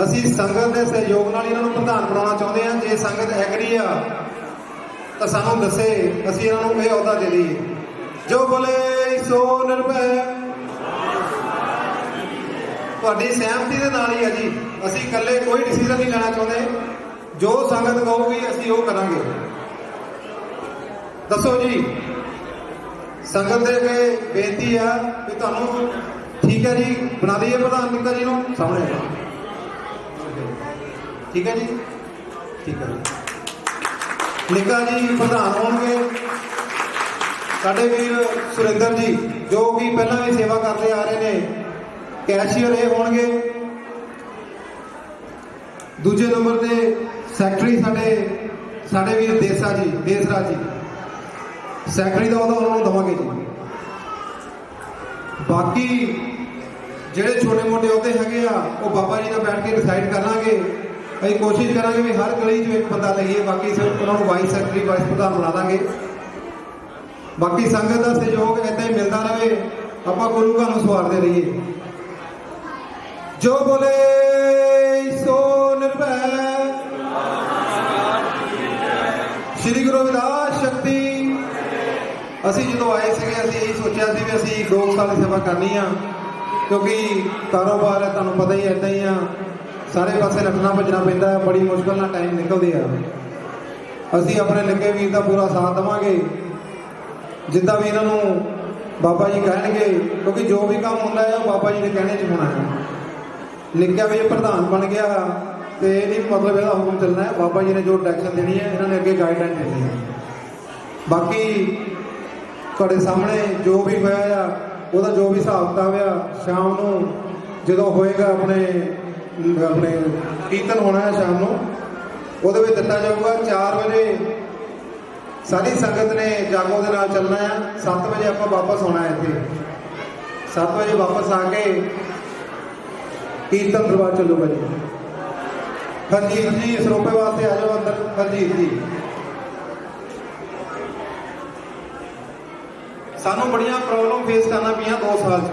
ਅਸੀਂ ਸੰਗਤ ਦੇ ਸਹਿਯੋਗ ਨਾਲ ਇਹਨਾਂ ਨੂੰ ਪ੍ਰਧਾਨ ਬਣਾਉਣਾ ਚਾਹੁੰਦੇ ਹਾਂ। ਜੇ ਸੰਗਤ ਐਗਰੀ ਆ ਤਾਂ ਸਾਨੂੰ ਦੱਸੇ, ਅਸੀਂ ਇਹਨਾਂ ਨੂੰ ਇਹ ਅਹੁਦਾ ਦੇ ਦਈਏ। ਜੋ ਬੋਲੇ ਸੋ ਨਿਰਭੈ। ਤੁਹਾਡੀ ਸਹਿਮਤੀ ਦੇ ਨਾਲ ਹੀ ਹੈ ਜੀ। ਅਸੀਂ ਇਕੱਲੇ ਕੋਈ ਡਿਸੀਜਨ ਨਹੀਂ ਲੈਣਾ ਚਾਹੁੰਦੇ। ਜੋ ਸੰਗਤ ਕਹੂਗੀ ਅਸੀਂ ਉਹ ਕਰਾਂਗੇ। ਦੱਸੋ ਜੀ, ਸੰਗਤ ਦੇ ਅੱਗੇ ਬੇਨਤੀ ਆ ਕਿ ਤੁਹਾਨੂੰ ਠੀਕ ਹੈ ਜੀ, ਬਣਾ ਦਈਏ ਪ੍ਰਧਾਨ ਨਿੱਕਾ ਜੀ ਨੂੰ। ਸਾਹਮਣੇ ਠੀਕ ਹੈ ਜੀ, ਠੀਕ ਹੈ ਜੀ। ਨਿੱਕਾ ਜੀ ਪ੍ਰਧਾਨ ਹੋਣਗੇ। ਸਾਡੇ ਵੀਰ ਸੁਰਿੰਦਰ ਜੀ ਜੋ ਕਿ ਪਹਿਲਾਂ ਵੀ ਸੇਵਾ ਕਰਦੇ ਆ ਰਹੇ ਨੇ, ਕੈਸ਼ੀਅਰ ਇਹ ਹੋਣਗੇ। ਦੂਜੇ ਨੰਬਰ ਤੇ ਸੈਕਟਰੀ ਸਾਡੇ ਵੀਰ ਦੇਸਰਾਜ ਜੀ, ਸੈਕਟਰੀ ਦਾ ਉਹਦਾ ਉਹਨਾਂ ਨੂੰ ਦੇਵਾਂਗੇ ਜੀ। ਬਾਕੀ ਜਿਹੜੇ ਛੋਟੇ ਮੋਟੇ ਅਹੁਦੇ ਹੈਗੇ ਆ, ਉਹ ਬਾਬਾ ਜੀ ਨਾਲ ਬੈਠ ਕੇ ਡਿਸਾਈਡ ਕਰ ਲਾਂਗੇ। ਅਸੀਂ ਕੋਸ਼ਿਸ਼ ਕਰਾਂਗੇ ਵੀ ਹਰ ਗਲੀ 'ਚ ਇੱਕ ਬੰਦਾ ਲਈਏ। ਬਾਕੀ ਸਿਰਫ ਉਹਨਾਂ ਨੂੰ ਵਾਈਸ ਸੈਕਟਰੀ, ਵਾਈਸ ਪ੍ਰਧਾਨ ਬਣਾ ਦਾਂਗੇ। ਬਾਕੀ ਸੰਗਤ ਦਾ ਸਹਿਯੋਗ ਏਦਾਂ ਹੀ ਮਿਲਦਾ ਰਹੇ, ਆਪਾਂ ਗੁਰੂ ਘਰ ਨੂੰ ਸਵਾਰਦੇ ਰਹੀਏ। ਜੋ ਬੋਲੇ ਸੋ ਨਿਰਭੈ। ਸ਼੍ਰੀ ਗੁਰੂ ਰਵਿਦਾਸ ਸ਼ਕਤੀ। ਅਸੀਂ ਜਦੋਂ ਆਏ ਸੀਗੇ, ਅਸੀਂ ਇਹੀ ਸੋਚਿਆ ਸੀ ਵੀ ਅਸੀਂ 2 ਸਾਲ ਦੀ ਸੇਵਾ ਕਰਨੀ ਆ, ਕਿਉਂਕਿ ਕਾਰੋਬਾਰ ਹੈ, ਤੁਹਾਨੂੰ ਪਤਾ ਹੀ ਏਦਾਂ ਹੀ ਆ, ਸਾਰੇ ਪਾਸੇ ਨੱਠਣਾ ਭੱਜਣਾ ਪੈਂਦਾ, ਬੜੀ ਮੁਸ਼ਕਲ ਨਾਲ ਟਾਈਮ ਨਿਕਲਦੇ ਆ। ਅਸੀਂ ਆਪਣੇ ਨਿੱਕੇ ਵੀਰ ਦਾ ਪੂਰਾ ਸਾਥ ਦੇਵਾਂਗੇ, ਜਿੱਦਾਂ ਵੀ ਇਹਨਾਂ ਨੂੰ ਬਾਬਾ ਜੀ ਕਹਿਣਗੇ, ਕਿਉਂਕਿ ਜੋ ਵੀ ਕੰਮ ਹੁੰਦਾ ਹੈ ਉਹ ਬਾਬਾ ਜੀ ਦੇ ਕਹਿਣੇ 'ਚ ਹੋਣਾ ਹੈ। ਨਿੱਕਾ ਵੀ ਪ੍ਰਧਾਨ ਬਣ ਗਿਆ ਤੇ ਇਹ ਨਹੀਂ ਮਤਲਬ ਇਹਦਾ ਹੁਕਮ ਚੱਲਣਾ ਹੈ। ਬਾਬਾ ਜੀ ਨੇ ਜੋ ਡਾਇਰੈਕਸ਼ਨ ਦੇਣੀ ਹੈ, ਇਹਨਾਂ ਨੇ ਅੱਗੇ ਗਾਈਡਲਾਈਨ ਦੇਣੀ ਹੈ। ਬਾਕੀ ਤੁਹਾਡੇ ਸਾਹਮਣੇ ਜੋ ਵੀ ਹੋਇਆ ਆ, ਉਹਦਾ ਜੋ ਵੀ ਹਿਸਾਬ ਕਿਤਾਬ ਆ, ਸ਼ਾਮ ਨੂੰ ਜਦੋਂ ਹੋਏਗਾ ਆਪਣੇ ਕੀਰਤਨ ਹੋਣਾ ਹੈ ਸ਼ਾਮ ਨੂੰ, ਉਹਦੇ ਵਿੱਚ ਦਿੱਤਾ ਜਾਊਗਾ। 4 ਵਜੇ ਸਾਰੀ ਸੰਗਤ ਨੇ ਜਾਗੋ ਦੇ ਨਾਲ ਚੱਲਣਾ ਹੈ। 7 ਵਜੇ ਆਪਾਂ ਵਾਪਸ ਆਉਣਾ ਹੈ ਇੱਥੇ। 7 ਵਜੇ ਵਾਪਸ ਆ ਕੇ ਕੀਰਤਨ ਦਰਬਾਰ ਚੱਲੂਗਾ ਜੀ। ਹਰਜੀਤ ਜੀ ਸਰੋਪੇ ਵਾਸਤੇ ਆ ਜਾਓ ਅੰਦਰ। ਹਰਜੀਤ ਜੀ, ਸਾਨੂੰ ਬੜੀਆਂ ਪ੍ਰੋਬਲਮ ਫੇਸ ਕਰਨਾ ਪਈਆਂ 2 ਸਾਲ 'ਚ।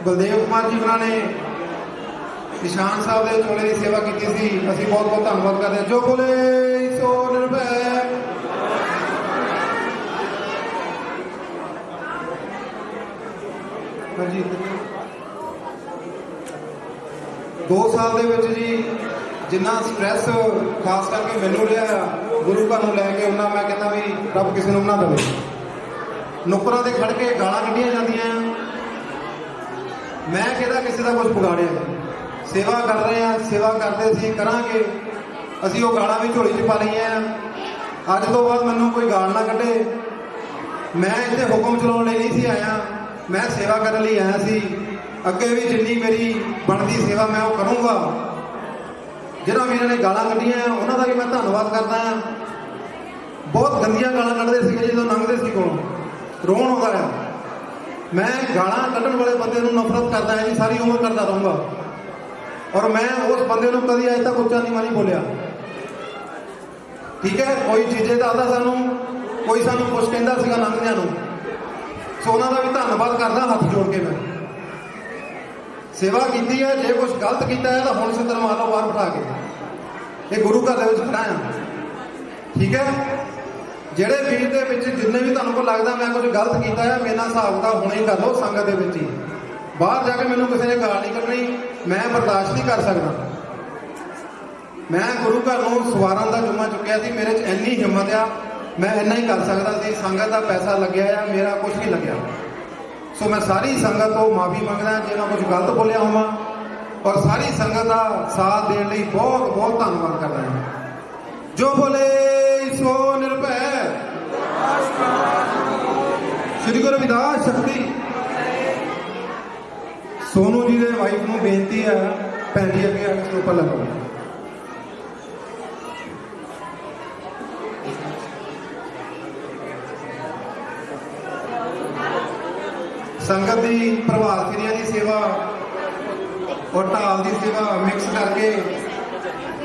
ਬਲਦੇਵ ਕੁਮਾਰ ਜੀ ਉਹਨਾਂ ਨੇ ਨਿਸ਼ਾਨ ਸਾਹਿਬ ਦੇ ਚੋਲੇ ਦੀ ਸੇਵਾ ਕੀਤੀ ਸੀ। ਅਸੀਂ ਬਹੁਤ ਬਹੁਤ ਧੰਨਵਾਦ ਕਰਦੇ ਹਾਂ। ਜੋ ਬੋਲੇ ਸੋ ਨਿਰਭੈ। ਹਾਂਜੀ, 2 ਸਾਲ ਦੇ ਵਿੱਚ ਜੀ ਜਿੰਨਾ ਸਟ੍ਰੈਸ ਖਾਸ ਕਰਕੇ ਮੈਨੂੰ ਰਿਹਾ ਗੁਰੂ ਘਰ ਨੂੰ ਲੈ ਕੇ, ਉਹਨਾਂ ਮੈਂ ਕਹਿੰਦਾ ਵੀ ਰੱਬ ਕਿਸੇ ਨੂੰ ਨਾ ਦੇਵੇ। ਨੁੱਕਰਾਂ ਤੇ ਖੜ ਕੇ ਗਾਲਾਂ ਕੱਢੀਆਂ ਜਾਂਦੀਆਂ। ਮੈਂ ਕਿਹਦਾ ਕਿਸੇ ਦਾ ਕੁਝ ਵਿਗਾੜਿਆ। ਸੇਵਾ ਕਰ ਰਹੇ ਹਾਂ, ਸੇਵਾ ਕਰਦੇ ਸੀ, ਕਰਾਂਗੇ। ਅਸੀਂ ਉਹ ਗਾਲਾਂ ਵੀ ਝੋਲੀ 'ਚ ਪਾ ਲਈਆਂ। ਅੱਜ ਤੋਂ ਬਾਅਦ ਮੈਨੂੰ ਕੋਈ ਗਾਲ ਨਾ ਕੱਢੇ। ਮੈਂ ਇੱਥੇ ਹੁਕਮ ਚਲਾਉਣ ਲਈ ਨਹੀਂ ਸੀ ਆਇਆ। ਮੈਂ ਸੇਵਾ ਕਰਨ ਲਈ ਆਇਆ ਸੀ। ਅੱਗੇ ਵੀ ਜਿੰਨੀ ਮੇਰੀ ਬਣਦੀ ਸੇਵਾ ਮੈਂ ਉਹ ਕਰੂੰਗਾ। ਜਿਹਨਾਂ ਵੀਰਾਂ ਨੇ ਗਾਲਾਂ ਕੱਢੀਆਂ ਉਹਨਾਂ ਦਾ ਵੀ ਮੈਂ ਧੰਨਵਾਦ ਕਰਦਾ ਹਾਂ। ਬਹੁਤ ਗੰਦੀਆਂ ਗਾਲਾਂ ਕੱਢਦੇ ਸੀਗੇ ਜਦੋਂ ਲੰਘਦੇ ਸੀ ਕੋਲੋਂ, ਰੋਣ ਆਉਂਦਾ ਆ। ਮੈਂ ਗਾਲਾਂ ਕੱਢਣ ਵਾਲੇ ਬੰਦੇ ਨੂੰ ਨਫ਼ਰਤ ਕਰਦਾ ਹਾਂ ਜੀ, ਸਾਰੀ ਉਮਰ ਕਰਦਾ ਰਹੂੰਗਾ। ਔਰ ਮੈਂ ਉਸ ਬੰਦੇ ਨੂੰ ਕਦੀ ਅਜੇ ਤੱਕ ਉੱਚਾ ਨੀਵਾਂ ਨਹੀਂ ਬੋਲਿਆ, ਠੀਕ ਹੈ। ਕੋਈ ਚੀਜ਼ੇ ਦੱਸਦਾ ਸਾਨੂੰ, ਕੋਈ ਸਾਨੂੰ ਕੁਛ ਕਹਿੰਦਾ ਸੀਗਾ ਲੰਘਦਿਆਂ ਨੂੰ, ਸੋ ਉਹਨਾਂ ਦਾ ਵੀ ਧੰਨਵਾਦ ਕਰਦਾ ਹੱਥ ਜੋੜ ਕੇ। ਮੈਂ ਸੇਵਾ ਕੀਤੀ ਹੈ, ਜੇ ਕੁਛ ਗਲਤ ਕੀਤਾ ਹੈ ਤਾਂ ਹੁਣ ਸਿੱਧਰ ਮਾਰ ਲਓ ਬਾਹਰ ਬਿਠਾ ਕੇ। ਇਹ ਗੁਰੂ ਘਰ ਦੇ ਵਿੱਚ ਖੜਾ ਆ, ਠੀਕ ਹੈ। ਜਿਹੜੇ ਵੀਰ ਦੇ ਵਿੱਚ ਜਿੰਨੇ ਵੀ ਤੁਹਾਨੂੰ ਕੋਲ ਲੱਗਦਾ ਮੈਂ ਕੁਝ ਗਲਤ ਕੀਤਾ ਹੈ, ਮੇਰੇ ਨਾਲ ਹਿਸਾਬ ਕਿਤਾਬ ਹੁਣੇ ਹੀ ਕਰ ਲਓ ਸੰਗਤ ਦੇ ਵਿੱਚ ਹੀ। ਬਾਹਰ ਜਾ ਕੇ ਮੈਨੂੰ ਕਿਸੇ ਨੇ ਗਾਲ ਨਹੀਂ ਕੱਢਣੀ, ਮੈਂ ਬਰਦਾਸ਼ਤ ਨਹੀਂ ਕਰ ਸਕਦਾ। ਮੈਂ ਗੁਰੂ ਘਰ ਨੂੰ ਸਵਾਰਨ ਦਾ ਜੁਮਾ ਚੁੱਕਿਆ ਸੀ, ਮੇਰੇ 'ਚ ਇੰਨੀ ਹਿੰਮਤ ਆ, ਮੈਂ ਇੰਨਾ ਹੀ ਕਰ ਸਕਦਾ ਸੀ। ਸੰਗਤ ਦਾ ਪੈਸਾ ਲੱਗਿਆ ਆ, ਮੇਰਾ ਕੁਝ ਨਹੀਂ ਲੱਗਿਆ। ਸੋ ਮੈਂ ਸਾਰੀ ਸੰਗਤ ਤੋਂ ਮਾਫੀ ਮੰਗਦਾ ਜੇ ਮੈਂ ਕੁਝ ਗਲਤ ਬੋਲਿਆ ਹੋਵਾਂ, ਔਰ ਸਾਰੀ ਸੰਗਤ ਦਾ ਸਾਥ ਦੇਣ ਲਈ ਬਹੁਤ ਬਹੁਤ ਧੰਨਵਾਦ ਕਰਦਾ ਹਾਂ। ਜੋ ਬੋਲੇ ਸੋ ਨਿਰਭੈ, ਸ੍ਰੀ ਗੁਰੂ ਰਵਿਦਾਸ ਸ਼ਕਤੀ। ਸੋਨੂ ਜੀ ਦੇ ਵਾਈਫ ਨੂੰ ਬੇਨਤੀ ਹੈ, ਭੈਣ ਜੀ ਅੱਗੇ ਆ ਕੇ ਸਰੂਪਾ ਲਗਾਓ। ਸੰਗਤ ਦੀ ਪ੍ਰਭਾਤ ਫੇਰੀਆਂ ਦੀ ਸੇਵਾ ਔਰ ਢਾਲ ਦੀ ਸੇਵਾ ਮਿਕਸ ਕਰਕੇ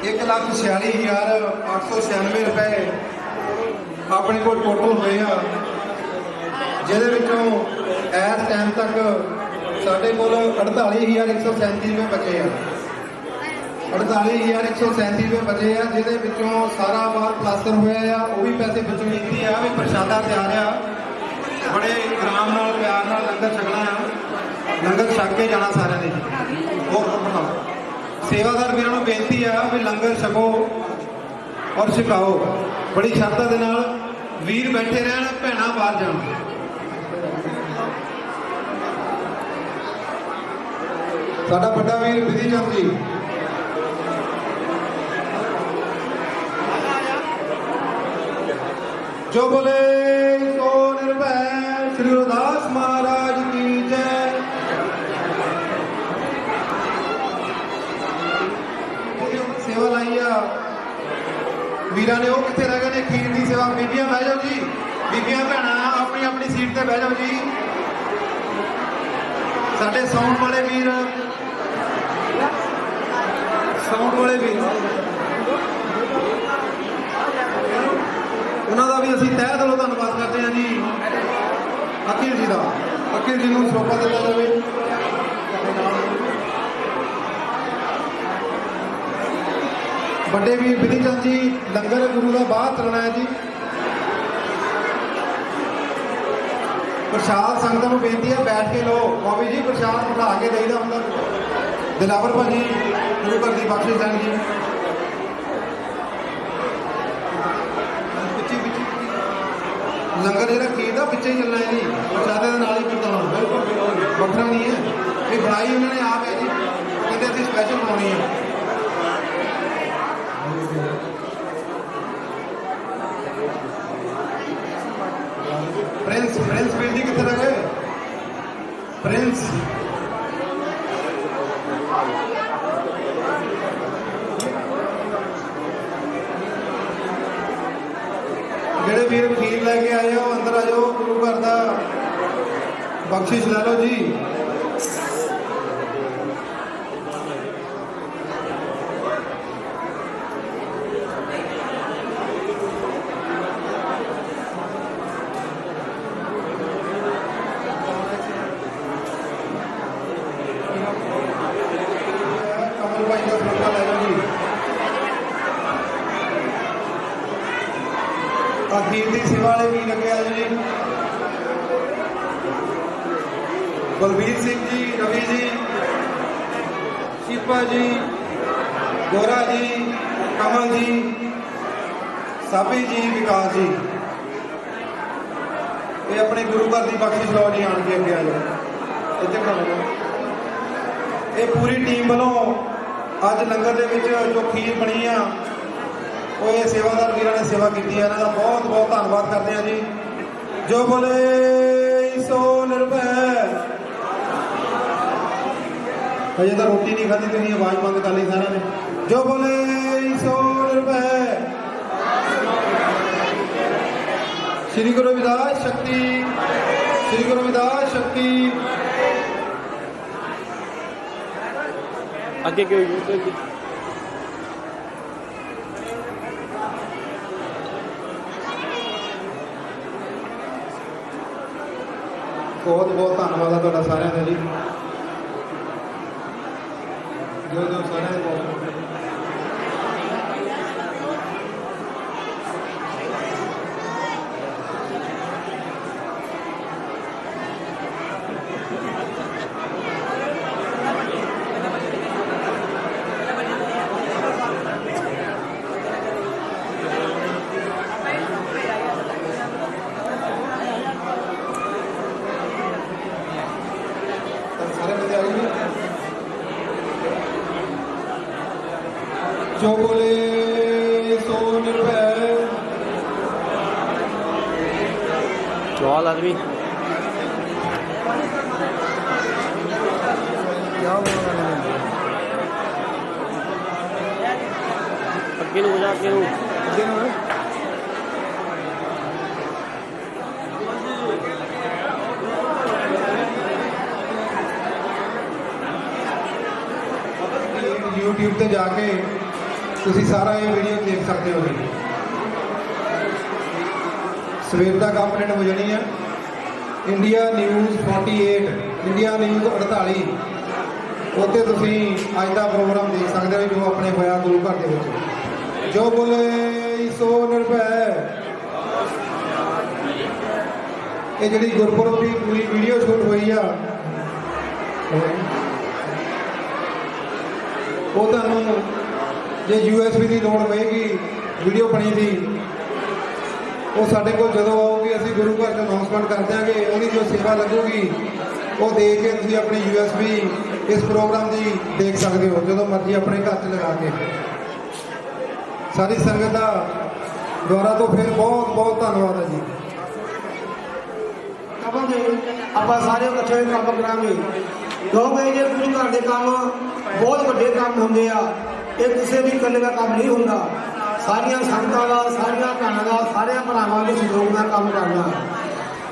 1,46,896 ਰੁਪਏ ਆਪਣੇ ਕੋਲ ਟੋਟਲ ਹੋਏ ਆ, ਜਿਹਦੇ ਵਿੱਚੋਂ ਇਸ ਟਾਈਮ ਤੱਕ ਸਾਡੇ ਕੋਲ 48,137 ਰੁਪਏ ਬਚੇ ਆ। 48,137 ਰੁਪਏ ਬਚੇ ਆ, ਜਿਹਦੇ ਵਿੱਚੋਂ ਸਾਰਾ ਬਾਹਰ ਪਲਾਸਟਰ ਹੋਇਆ ਆ। ਉਹ ਵੀ ਪੈਸੇ ਵਿੱਚੋਂ ਨਿਕਲੀ ਆ ਵੀ ਪ੍ਰਸ਼ਾਦਾ ਤਿਆਰ ਆ, ਬੜੇ ਆਰਾਮ ਨਾਲ ਪਿਆਰ ਨਾਲ ਲੰਗਰ ਛਕਣਾ ਆ। ਲੰਗਰ ਛਕ ਕੇ ਜਾਣਾ ਸਾਰਿਆਂ ਨੇ। ਹੋਰ ਸੇਵਾਦਾਰ ਵੀਰਾਂ ਨੂੰ ਬੇਨਤੀ ਆ ਵੀ ਲੰਗਰ ਛਕੋ ਔਰ ਛਕਾਓ ਬੜੀ ਸ਼ਰਧਾ ਦੇ ਨਾਲ। ਵੀਰ ਬੈਠੇ ਰਹਿਣ, ਭੈਣਾਂ ਬਾਹਰ ਜਾਣ। ਸਾਡਾ ਵੱਡਾ ਵੀਰ ਵਿਧੀ ਚੰਦ ਜੀ, ਜੋ ਬੋਲੇ ਸੋ ਨਿਰਭੈ, ਸ੍ਰੀ ਗੁਰਦਾਸ ਮਹਾਰਾਜ ਕੀ ਜੈ। ਸੇਵਾ ਲਾਈ ਆ ਵੀਰਾਂ ਨੇ, ਉਹ ਕਿੱਥੇ ਰਹਿ ਗਏ ਨੇ? ਖੀਰ ਦੀ ਸੇਵਾ। ਬੀਬੀਆਂ ਬਹਿ ਜਾਓ ਜੀ, ਬੀਬੀਆਂ ਭੈਣਾਂ ਆਪਣੀ ਆਪਣੀ ਸੀਟ ਤੇ ਬਹਿ ਜਾਓ ਜੀ। ਸਾਡੇ ਸਾਊਂਡ ਵਾਲੇ ਵੀਰ, ਉਹਨਾਂ ਦਾ ਵੀ ਅਸੀਂ ਤਹਿ ਦਿਲੋਂ ਧੰਨਵਾਦ ਕਰਦੇ ਹਾਂ ਜੀ। ਅਖਿਲ ਜੀ ਦਾ, ਅਖਿਲ ਜੀ ਨੂੰ ਸਰੋਪਾ ਦਿੱਤਾ ਜਾਵੇ। ਵੱਡੇ ਵੀਰ ਵਿਧੀ ਚੰਦ ਜੀ, ਲੰਗਰ ਗੁਰੂ ਦਾ ਬਾਹਰ ਚੱਲਣਾ ਹੈ ਜੀ। ਪ੍ਰਸ਼ਾਦ ਸੰਗਤਾਂ ਨੂੰ ਬੇਨਤੀ ਹੈ ਬੈਠ ਕੇ ਲਓ। ਬਾਬੀ ਜੀ ਪ੍ਰਸ਼ਾਦ ਉਠਾ ਕੇ ਦੇਈਦਾ ਹੁੰਦਾ। ਦਿਲਾਵਰ ਭਾਜੀ ਗੁਰੂ ਘਰ ਦੀ ਬਖਸ਼ਿਸ਼ ਦੇਣ ਜੀ। ਲੰਗਰ ਜਿਹੜਾ ਖੀਰ ਦਾ ਪਿੱਛੇ ਹੀ ਚੱਲਣਾ ਹੈ ਜੀ, ਪ੍ਰਸ਼ਾਦੇ ਦੇ ਨਾਲ ਹੀ ਕਰਤਾਉਣਾ, ਬਿਲਕੁਲ ਵੱਖਰਾ ਨਹੀਂ ਹੈ। ਇਹ ਬਣਾਈ ਉਹਨਾਂ ਨੇ ਆਪ ਹੈ ਜੀ, ਕਹਿੰਦੇ ਅਸੀਂ ਸਪੈਸ਼ਲ ਬਣਾਉਣੀ ਹੈ। ਪ੍ਰਿੰਸ ਵੀਰ ਜੀ ਕਿੱਥੇ ਰਹਿ ਗਏ? ਪ੍ਰਿੰਸ ਜਿਹੜੇ ਵੀਰ ਖੀਰ ਲੈ ਕੇ ਆਏ ਹੋ ਅੰਦਰ ਆ ਜਾਓ। ਗੁਰੂ ਘਰ ਦਾ ਬਖਸ਼ਿਸ਼ ਲੈ ਲਓ ਜੀ। ਖੀਰ ਦੀ ਸੇਵਾ ਵਾਲੇ ਵੀ ਲੱਗੇ ਆ ਜੀ। ਬਲਵੀਰ ਸਿੰਘ ਜੀ, ਰਵੀ ਜੀ, ਸ਼ਿਪਾ ਜੀ, ਗੋਰਾ ਜੀ, ਕਮਲ ਜੀ, ਸਾਬੀ ਜੀ, ਵਿਕਾਸ ਜੀ, ਇਹ ਆਪਣੇ ਗੁਰੂ ਘਰ ਦੀ ਬਖਸ਼ਿਸ਼ ਲਓ ਜੀ। ਆਣ ਕੇ ਅੱਗੇ ਆ ਜਾਓ, ਇੱਥੇ ਖੜੋ। ਇਹ ਪੂਰੀ ਟੀਮ ਵੱਲੋਂ ਅੱਜ ਲੰਗਰ ਦੇ ਵਿੱਚ ਜੋ ਖੀਰ ਬਣੀ ਆ, ਉਹ ਇਹ ਸੇਵਾਦਾਰ ਵੀਰਾਂ ਨੇ ਸੇਵਾ ਕੀਤੀ ਹੈ। ਇਹਨਾਂ ਦਾ ਬਹੁਤ ਬਹੁਤ ਧੰਨਵਾਦ ਕਰਦੇ ਹਾਂ ਜੀ। ਜੋ ਬੋਲੇ ਸੋ ਨਿਰਭੈ। ਅਜੇ ਤਾਂ ਰੋਟੀ ਨਹੀਂ ਖਾਧੀ, ਤੁਸੀਂ ਆਵਾਜ਼ ਬੰਦ ਕਰ ਲਈ ਸਾਰਿਆਂ ਨੇ। ਜੋ ਬੋਲੇ ਸੋ ਨਿਰਭੈ। ਸ੍ਰੀ ਗੁਰੂ ਰਵਿਦਾਸ ਸ਼ਕਤੀ, ਸ੍ਰੀ ਗੁਰੂ ਰਵਿਦਾਸ ਸ਼ਕਤੀ। ਅੱਗੇ ਕਿਉਂ ਜੀ? ਬਹੁਤ ਬਹੁਤ ਧੰਨਵਾਦ ਆ ਤੁਹਾਡਾ ਸਾਰਿਆਂ ਦਾ ਜੀ। ਜੋ ਸਾਰਿਆਂ ਦੇ ਬਹੁਤ जो बोले सो निर्भय। जवाल आदमी क्या बोला अगे हो जा, अगे हो। YouTube ਤੇ ਜਾ ਕੇ ਤੁਸੀਂ ਸਾਰਾ ਇਹ ਵੀਡੀਓ ਦੇਖ ਸਕਦੇ ਹੋ ਜੀ। ਸਵੇਰ ਤੱਕ ਅਪਡੇਟ ਹੋ ਜਾਣੀ ਹੈ। ਇੰਡੀਆ ਨਿਊਜ਼ 48, ਇੰਡੀਆ ਨਿਊਜ਼ 48 ਉੱਤੇ ਤੁਸੀਂ ਅੱਜ ਦਾ ਪ੍ਰੋਗਰਾਮ ਦੇਖ ਸਕਦੇ ਹੋ ਜੋ ਆਪਣੇ ਹੋਇਆ ਗੁਰੂ ਘਰ ਦੇ ਵਿੱਚ। ਜੋ ਬੋਲੇ ਸੋ ਨਿਰਭੈ। ਇਹ ਜਿਹੜੀ ਗੁਰਪੁਰਬ ਦੀ ਪੂਰੀ ਵੀਡੀਓ ਸ਼ੂਟ ਹੋਈ ਆ ਉਹ ਤੁਹਾਨੂੰ ਜੇ USB ਦੀ ਲੋੜ ਹੋਏਗੀ ਵੀਡੀਓ ਬਣੀ ਦੀ ਉਹ ਸਾਡੇ ਕੋਲ ਜਦੋਂ ਆਊਗੀ ਅਸੀਂ ਗੁਰੂ ਘਰ 'ਚ ਅਨਾਉਂਸਮੈਂਟ ਕਰ ਦਿਆਂਗੇ। ਉਹਦੀ ਜੋ ਸੇਵਾ ਲੱਗੂਗੀ ਉਹ ਦੇ ਕੇ ਤੁਸੀਂ ਆਪਣੀ USB ਇਸ ਪ੍ਰੋਗਰਾਮ ਦੀ ਦੇਖ ਸਕਦੇ ਹੋ ਜਦੋਂ ਮਰਜ਼ੀ ਆਪਣੇ ਘਰ 'ਚ ਲਗਾ ਕੇ। ਸਾਰੀ ਸੰਗਤ ਦਾ ਦੁਆਰਾ ਤੋਂ ਫਿਰ ਬਹੁਤ ਬਹੁਤ ਧੰਨਵਾਦ ਹੈ ਜੀ। ਆਪਾਂ ਸਾਰੇ ਇਕੱਠੇ ਕੰਮ ਕਰਾਂਗੇ ਕਿਉਂਕਿ ਜੇ ਗੁਰੂ ਘਰ ਦੇ ਕੰਮ ਬਹੁਤ ਵੱਡੇ ਕੰਮ ਹੁੰਦੇ ਆ। ਇਹ ਕਿਸੇ ਵੀ ਇਕੱਲੇ ਦਾ ਕੰਮ ਨਹੀਂ ਹੁੰਦਾ। ਸਾਰੀਆਂ ਸੰਗਤਾਂ ਦਾ, ਸਾਰੀਆਂ ਭੈਣਾਂ ਦਾ, ਸਾਰਿਆਂ ਭਰਾਵਾਂ ਦੇ ਸਹਿਯੋਗ ਨਾਲ ਕੰਮ ਕਰਨਾ।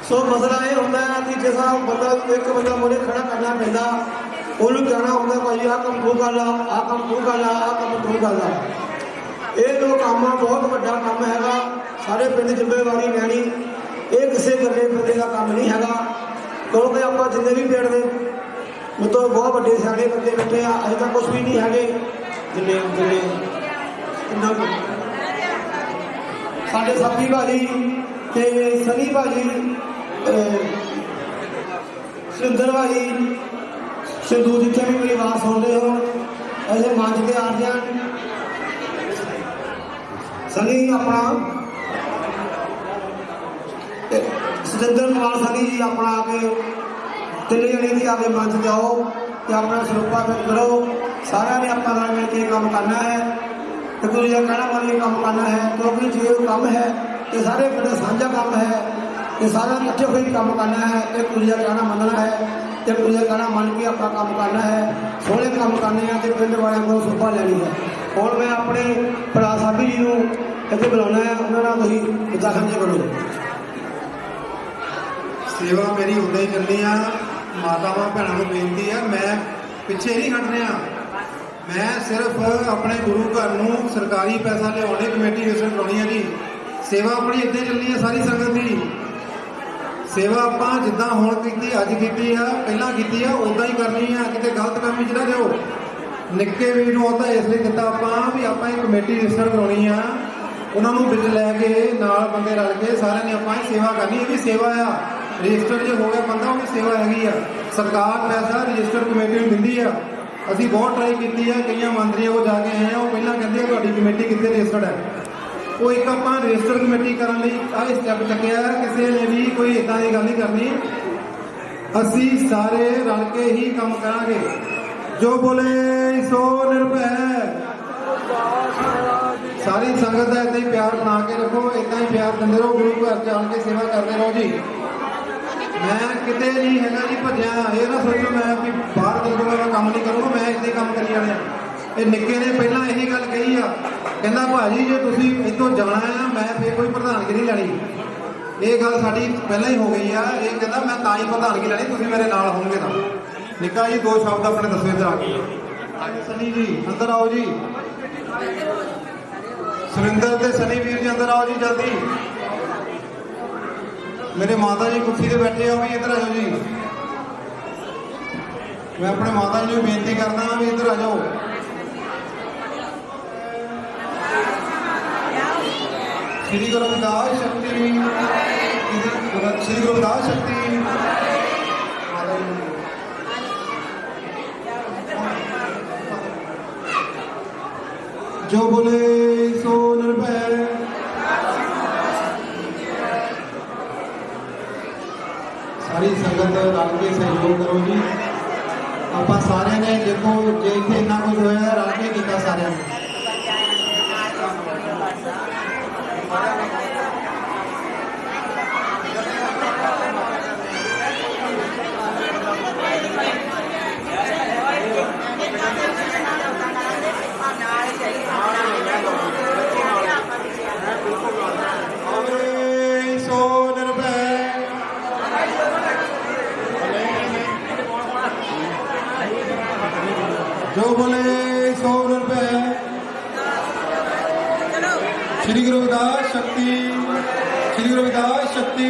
ਸੋ ਮਸਲਾ ਇਹ ਹੁੰਦਾ ਹੈ ਕਿ ਜਿਸ ਬੰਦਾ ਇੱਕ ਬੰਦਾ ਮੋਰੇ ਖੜਾ ਕਰਨਾ ਪੈਂਦਾ ਉਹਨੂੰ ਕਹਿਣਾ ਹੁੰਦਾ ਭਾਈ ਆਹ ਕੰਮ ਤੂੰ ਕਰ ਲਾ, ਆਹ ਕੰਮ ਤੂੰ ਕਰ ਲਾ, ਆਹ ਕੰਮ ਤੂੰ ਕਰ ਲਾ। ਇਹ ਜੋ ਕੰਮ ਆ ਬਹੁਤ ਵੱਡਾ ਕੰਮ ਹੈਗਾ। ਸਾਰੇ ਪਿੰਡ ਜ਼ਿੰਮੇਵਾਰੀ ਲੈਣੀ ਇਹ ਕਿਸੇ ਇਕੱਲੇ ਬੰਦੇ ਦਾ ਕੰਮ ਨਹੀਂ ਹੈਗਾ ਕਿਉਂਕਿ ਆਪਾਂ ਜਿੰਨੇ ਵੀ ਪਿੰਡ ਦੇ ਮਤਲਬ ਬਹੁਤ ਵੱਡੇ ਸਿਆਣੇ ਬੰਦੇ ਬੈਠੇ ਆ। ਅਜੇ ਤਾਂ ਕੁਛ ਵੀ ਨਹੀਂ ਹੈਗੇ ਜਿੰਨੇ ਕਿੰਨਾ ਸਾਡੇ ਸਾਥੀ ਭਾਜੀ ਤੇ ਸਨੀ ਭਾਜੀ, ਸੁਰਿੰਦਰ ਭਾਜੀ, ਸਿੱਧੂ ਜਿੱਥੇ ਵੀ ਮੇਰੀ ਆਵਾਜ਼ ਸੁਣਦੇ ਹੋ ਅਜੇ ਮੰਚ ਤੇ ਆ ਜਾਣ। ਸਨੀ ਆਪਣਾ ਸੁਰਿੰਦਰ ਕੁਮਾਰ ਸਨੀ ਜੀ ਆਪਣਾ ਆ ਕੇ ਤਿੰਨ ਜਣੇ ਦੀ ਆ ਕੇ ਮੰਚ ਤੇ ਆਓ ਤੇ ਆਪਣਾ ਸਰੂਪਾ ਕਰੋ। ਸਾਰਿਆਂ ਨੇ ਆਪਾਂ ਨਾਲ ਮਿਲ ਕੇ ਕੰਮ ਕਰਨਾ ਹੈ ਤੇ ਗੁਰੂ ਜੀ ਦਾ ਕਹਿਣਾ ਮੰਨ ਕੇ ਕੰਮ ਕਰਨਾ ਹੈ ਕਿਉਂਕਿ ਜੇ ਉਹ ਕੰਮ ਹੈ ਤੇ ਸਾਰੇ ਪਿੰਡ ਸਾਂਝਾ ਕੰਮ ਹੈ ਤੇ ਸਾਰਿਆਂ ਨੇ ਇਕੱਠੇ ਹੋਏ ਕੰਮ ਕਰਨਾ ਹੈ ਤੇ ਗੁਰੂ ਜੀ ਦਾ ਕਹਿਣਾ ਮੰਨਣਾ ਹੈ ਤੇ ਗੁਰੂ ਜੀ ਦਾ ਕਹਿਣਾ ਮੰਨ ਕੇ ਆਪਾਂ ਕੰਮ ਕਰਨਾ ਹੈ। ਸੋਹਣੇ ਕੰਮ ਕਰਨੇ ਆ ਤੇ ਪਿੰਡ ਵਾਲਿਆਂ ਕੋਲ ਸਰੂਪਾ ਲੈਣੀ ਹੈ। ਹੁਣ ਮੈਂ ਆਪਣੇ ਭਰਾ ਸਾਬੀ ਜੀ ਨੂੰ ਇੱਥੇ ਬੁਲਾਉਣਾ ਹੈ, ਉਹਨਾਂ ਨਾਲ ਤੁਸੀਂ ਵਿਚਾਰਨ ਜੇ ਕਰੋ। ਸੇਵਾ ਮੇਰੀ ਉਦਾਂ ਹੀ ਚੱਲਣੀ ਆ। ਮਾਤਾਵਾਂ ਭੈਣਾਂ ਨੂੰ ਬੇਨਤੀ ਆ ਮੈਂ ਪਿੱਛੇ ਨਹੀਂ ਹਟ ਰਿਹਾ। ਮੈਂ ਸਿਰਫ ਆਪਣੇ ਗੁਰੂ ਘਰ ਨੂੰ ਸਰਕਾਰੀ ਪੈਸਾ ਲਿਆਉਣੇ ਕਮੇਟੀ ਰਜਿਸਟਰ ਕਰਾਉਣੀ ਹੈ ਜੀ। ਸੇਵਾ ਆਪਣੀ ਇੱਦਾਂ ਚੱਲਣੀ ਹੈ ਸਾਰੀ ਸੰਗਤ ਦੀ। ਸੇਵਾ ਆਪਾਂ ਜਿੱਦਾਂ ਹੁਣ ਕੀਤੀ ਅੱਜ ਕੀਤੀ ਆ ਪਹਿਲਾਂ ਕੀਤੀ ਆ ਉਦਾਂ ਹੀ ਕਰਨੀ ਆ। ਕਿਤੇ ਗਲਤ ਕੰਮ ਵਿੱਚ ਨਾ ਦਿਓ। ਨਿੱਕੇ ਵੀਰ ਨੂੰ ਉਹ ਤਾਂ ਇਸ ਲਈ ਦਿੱਤਾ ਆਪਾਂ ਵੀ ਆਪਾਂ ਇਹ ਕਮੇਟੀ ਰਜਿਸਟਰ ਕਰਾਉਣੀ ਆ। ਉਹਨਾਂ ਨੂੰ ਵਿੱਚ ਲੈ ਕੇ ਨਾਲ ਬੰਦੇ ਰਲ ਕੇ ਸਾਰਿਆਂ ਨੇ ਆਪਾਂ ਇਹ ਸੇਵਾ ਕਰਨੀ। ਇਹ ਵੀ ਸੇਵਾ ਆ। ਰਜਿਸਟਰ ਜੇ ਹੋ ਗਿਆ ਬੰਦਾ ਉਹ ਵੀ ਸੇਵਾ ਹੈਗੀ ਆ। ਸਰਕਾਰ ਪੈਸਾ ਰਜਿਸਟਰ ਕਮੇਟੀ ਨੂੰ ਦਿੰਦੀ ਆ। ਅਸੀਂ ਬਹੁਤ ਟਰਾਈ ਕੀਤੀ ਆ। ਕਈਆਂ ਮੰਤਰੀਆਂ ਕੋਲ ਜਾ ਕੇ ਆਏ ਆ। ਉਹ ਪਹਿਲਾਂ ਕਹਿੰਦੇ ਆ ਤੁਹਾਡੀ ਕਮੇਟੀ ਕਿੱਥੇ ਰਜਿਸਟਰਡ ਹੈ। ਉਹ ਇੱਕ ਆਪਾਂ ਰਜਿਸਟਰ ਕਮੇਟੀ ਕਰਨ ਲਈ ਆਹ ਸਟੈਪ ਚੱਕਿਆ। ਕਿਸੇ ਨੇ ਵੀ ਕੋਈ ਇੱਦਾਂ ਦੀ ਗੱਲ ਨਹੀਂ ਕਰਨੀ। ਅਸੀਂ ਸਾਰੇ ਰਲ ਕੇ ਹੀ ਕੰਮ ਕਰਾਂਗੇ। ਜੋ ਬੋਲੇ ਸੋ ਨਿਰਭੈ। ਸਾਰੀ ਸੰਗਤ ਦਾ ਇੱਦਾਂ ਹੀ ਪਿਆਰ ਬਣਾ ਕੇ ਰੱਖੋ। ਇੱਦਾਂ ਹੀ ਪਿਆਰ ਦਿੰਦੇ ਰਹੋ। ਗੁਰੂ ਘਰ ਚ ਆਣ ਕੇ ਸੇਵਾ ਕਰਦੇ ਰਹੋ ਜੀ। ਮੈਂ ਕਿਤੇ ਨਹੀਂ ਹੈਗਾ ਜੀ ਭੱਜਿਆ। ਇਹ ਨਾ ਸੋਚੋ ਮੈਂ ਕਿ ਬਾਹਰ ਦਰਬਾਰ ਦਾ ਕੰਮ ਨਹੀਂ ਕਰੂੰਗਾ। ਮੈਂ ਇਹ ਨਿੱਕੇ ਨੇ ਪਹਿਲਾਂ ਇਹੀ ਗੱਲ ਕਹੀ ਆ, ਕਹਿੰਦਾ ਭਾਜੀ ਜੇ ਤੁਸੀਂ ਇੱਥੋਂ ਜਾਣਾ ਆ ਮੈਂ ਫੇਰ ਕੋਈ ਪ੍ਰਧਾਨਗੀ ਨਹੀਂ ਲੈਣੀ। ਇਹ ਗੱਲ ਸਾਡੀ ਪਹਿਲਾਂ ਹੀ ਹੋ ਗਈ ਆ। ਇਹ ਕਹਿੰਦਾ ਮੈਂ ਤਾਂ ਹੀ ਪ੍ਰਧਾਨਗੀ ਲੈਣੀ, ਤੁਸੀਂ ਮੇਰੇ ਨਾਲ ਹੋਵੋਗੇ ਤਾਂ। ਨਿੱਕਾ ਜੀ 2 ਸ਼ਬਦ ਆਪਣੇ ਦੱਸੋ ਇੱਧਰ ਆ ਕੇ। ਸਨੀ ਜੀ ਅੰਦਰ ਆਓ ਜੀ, ਸੁਰਿੰਦਰ ਤੇ ਸਨੀ ਵੀਰ ਜੀ ਅੰਦਰ ਆਓ ਜੀ ਜਲਦੀ। ਮੇਰੇ ਮਾਤਾ ਜੀ ਕੁਰਸੀ ਤੇ ਬੈਠੇ ਆ, ਵੀ ਇੱਧਰ ਆ ਜਾਓ ਜੀ। ਮੈਂ ਆਪਣੇ ਮਾਤਾ ਜੀ ਨੂੰ ਬੇਨਤੀ ਕਰਦਾ ਵੀ ਇੱਧਰ ਆ ਜਾਓ। श्री गुरु रविदास शक्ति, श्री गुरु रविदास शक्ति। जो बोले सो निर्भय। सारी संगत रल के सहयोग करो जी। ਆਪਾਂ ਸਾਰਿਆਂ ਨੇ ਦੇਖੋ ਜੇ ਇੱਥੇ ਇੰਨਾ ਕੁਝ ਹੋਇਆ ਰਲ ਕੇ ਕੀਤਾ ਸਾਰਿਆਂ ਨੇ। जो बोले 100 रुपए। श्री गुरु रविदास शक्ति, श्री गुरु रविदास शक्ति।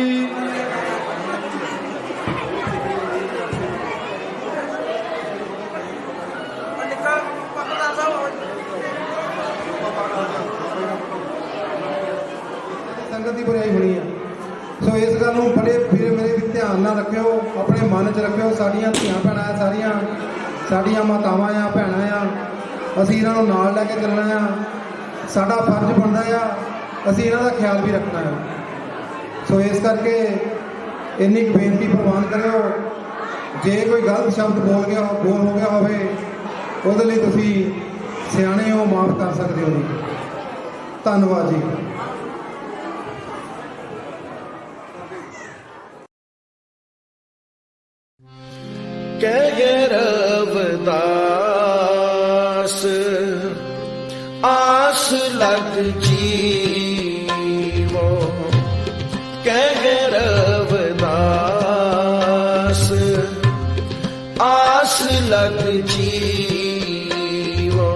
संगत की बुराई होनी है। सो इस गल बड़े फिर मेरे भी ध्यान ना रखियो, अपने मन च रखियो। साड़ियाँ धियां भैणां सारियां साड़ियां मातावां आ भैणां आ, असीं इन्हां नूं नाल लैके चलना आ। साडा फर्ज बनदा आ असीं इन्हां दा ख्याल भी रखना है। सो इस करके इन्नी बेनती प्रवान करियो, जे कोई गलत शब्द बोल हो गया होवे ਉਹਦੇ ਲਈ ਤੁਸੀਂ ਸਿਆਣੇ ਹੋ, ਮਾਫ ਕਰ ਸਕਦੇ ਹੋ ਜੀ। ਧੰਨਵਾਦ ਜੀ। कह रविदास आस लग जीवो, कह रविदास आस लग जीवो।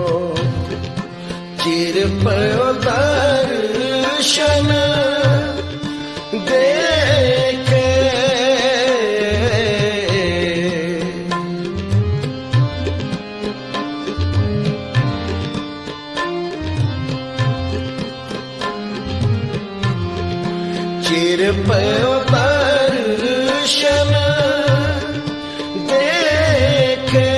चिर पयो दर्शन देखे, चिर पयो दर्शन देखे।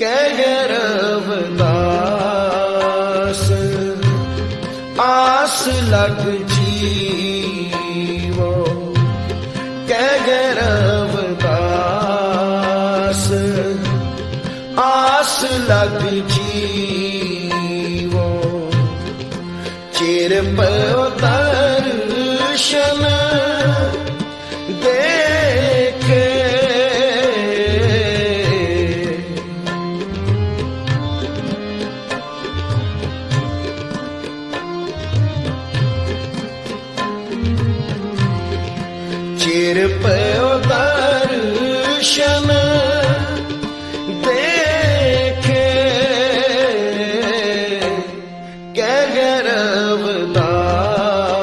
कह रविदास आस लग जीवो, कह रविदास आस लग जीवो। चिर पयो दर्शन देखे, चिर पयो दर्शन देखे। कह रविदास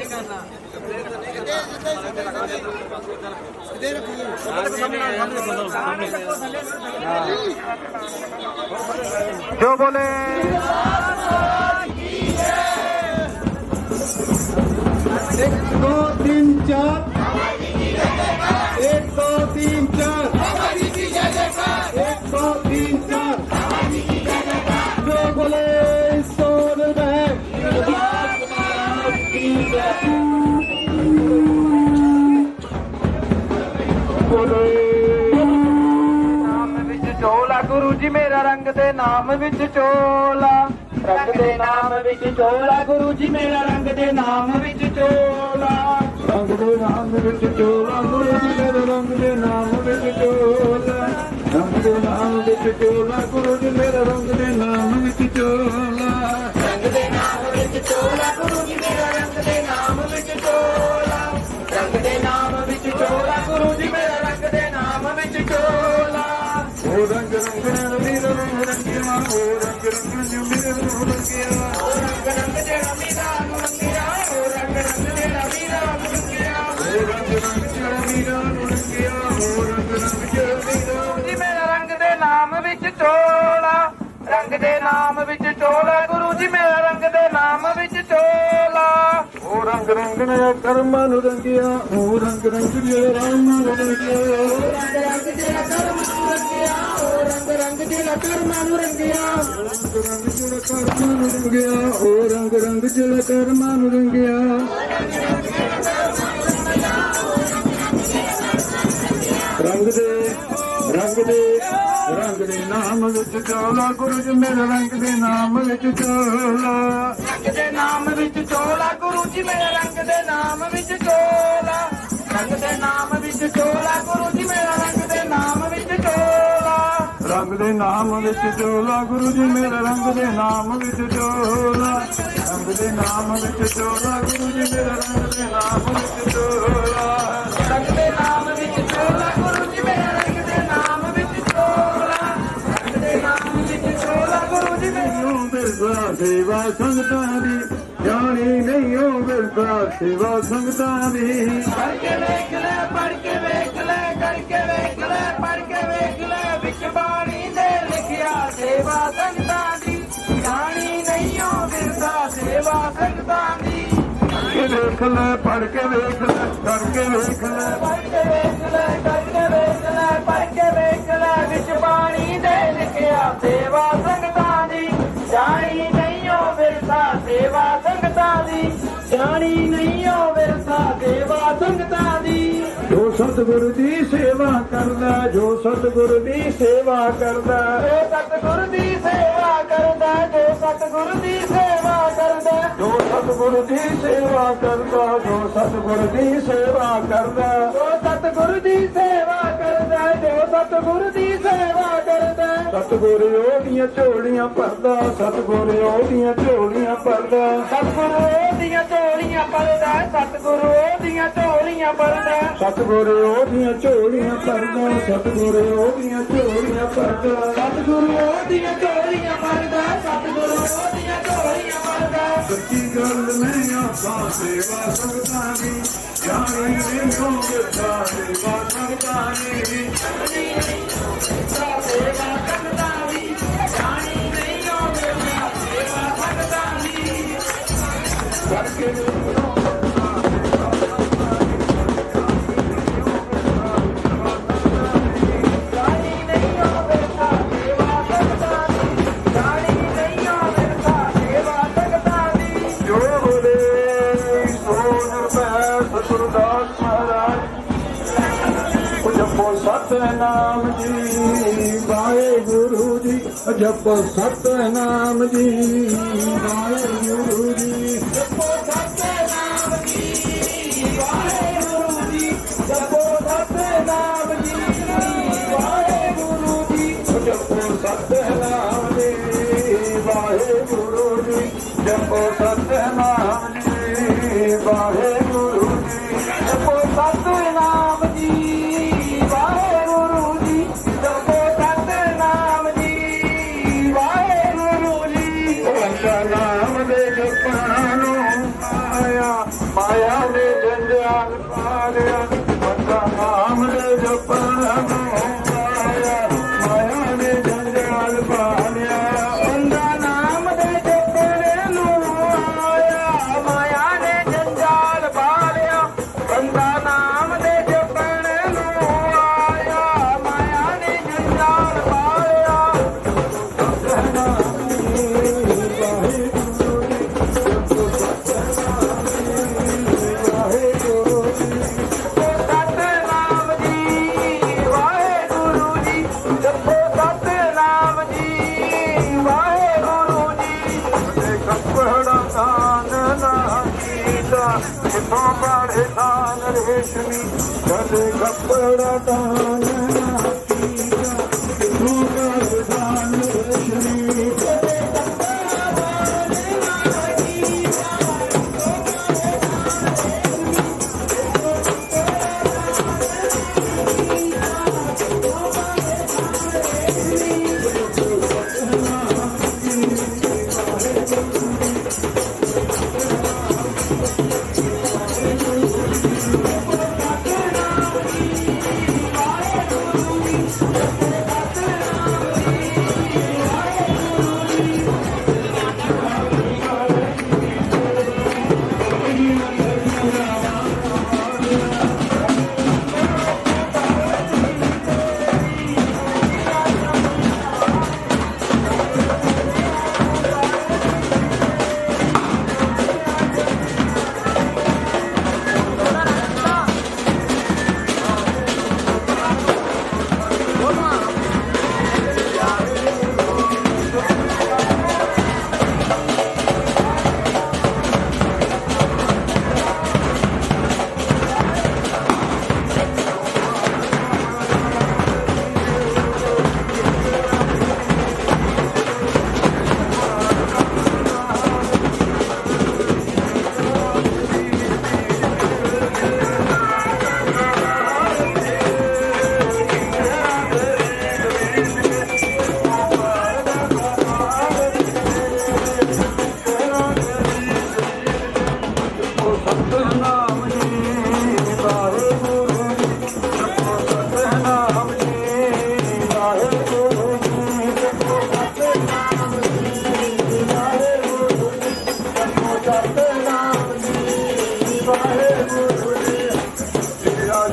जो बोले एक दो तीन चार, एक दो तीन चार, एक दो तीन चार, जो बोले सोन चोला गुरु जी मेरा रंग दे नाम विच चोला, रंग दे नाम विच चोला गुरु जी मेरा रंग दे नाम विच चोला, रंग दे नाम विच चोला गुरु जी मेरा रंग दे नाम विच चोला, रंग दे नाम विच चोला गुरु जी मेरा रंग दे नाम विच चोला, रंग दे नाम विच चोला गुरु जी मेरा रंग दे नाम विच चोला, रंग दे नाम विच चोला गुरु जी मेरा रंग दे नाम विच चोला। ओ रंग रंग वीर रंग रंगिया, ओ रंग रंग मेरे रंगिया, ओ रंग रंग जेड़ा मीरा रंगिया, ओ रंग रंग जेड़ा मीरा रंगिया, ओ रंग रंग जेड़ा मीरा रंगिया, ओ रंग रंग जेड़ा मीरा जी मेरा रंग दे नाम विच चोला, रंग दे नाम विच चोला गुरु जी मेरा रंग दे नाम विच चोला। ओ रंग रंग ने कर्मां नूं रंगिया, ओ रंग रंग जेड़ा रामां नूं रंगिया, ओ रंग रंग जेड़ा कर्मां नूं रंगिया, ओ रंग रंग जेड़ा कर्मां नूं रंगिया, रंग रंग जेड़ा कर्मां नूं रंगिया, ओ रंग रंग जेड़ा कर्मां नूं रंगिया। रंग दे रंग दे नाम विच चोला गुरु जी मेरे रंग दे नाम विच चोला, रंग दे नाम विच चोला गुरु जी मेरे रंग दे नाम विच चोला, रंग दे नाम विच चोला गुरु जी मेरा रंग दे नाम विच चोला, रंग दे नाम विच चोला गुरु जी मेरे रंग दे नाम विच चोला, रंग दे नाम विच चोला गुरु जी मेरे रंग दे नाम विच चोला, रंग दे नाम विच चोला गुरु जी मेरे रंग दे नाम विच चोला, रंग दे नाम विच चोला गुरु जी मैनू बिरसा सेवा संगतां दी जानी नहीं हो बिरसा सेवा संगतां दी। पढ़ के वेख ले पढ़ के वेख ले करके वेख ले पढ़ के वेख ले विच बाणी दे लिखिया सेवा संगतां दी जानी नहीं हो बिरसा सेवा संगतां दी। वेख ले पढ़ के वेख ले करके वेख ले पढ़ के वेख ले करके वेख ले पढ़ के वेख ले विच बाणी दे लिखिया सेवा संगतां दी जानी नहीं हो बिरसा सेवा संगतां दी जानी नहीं हो बिरसा सेवा संगतां दी। जो सतगुरु दी सेवा करदा जो सतगुरु दी सेवा करदा जो सतगुरु दी सेवा करदा जो सतगुरु दी सेवा करदा जो सतगुरु दी सेवा करदा जो सतगुरु दी सेवा करदा जो सतगुरु दी सेवा करदा जो सतगुरु दी सेवा करदा सतगुरु ओदियां झोलियां भरदा सतगुरु ओदियां झोलियां भरदा सतगुरु ओदियां झोलियां भरदा सतगुरु ओदियां झोलियां भरदा सतगुरु ओदियां झोलियां भरदा सतगुरु ओदियां झोलियां भरदा सतगुरु ओदियां झोलियां भरदा सतगुरु ओदियां झोलियां भरदा। सच्ची गल मैं आपां सेवा संगतां दी जानी नहीं हो बिरसा सेवा संगतां दी जानी नहीं हो बिरसा सेवा संगतां दी जानी नहीं हो बिरसा सेवा संगतां दी। करके सतनाम जी वाहेगुरु जी जपो सतनाम जी वाहेगुरु जी जपो सतनाम जी वाहेगुरु जी जपो सतनाम जी वाहेगुरु जी जपो सतनाम जी वाहेगुरु जी जपो सतनाम जी वाहेगुरु जी जपो सतनाम जी वाहेगुरु जी जपो सतनाम जी वाहेगुरु जी नाम दे जपानो माया माया किथों बाढ़े दान रेशमी गले कपड़ा दान किथों बाढ़े दान रेशमी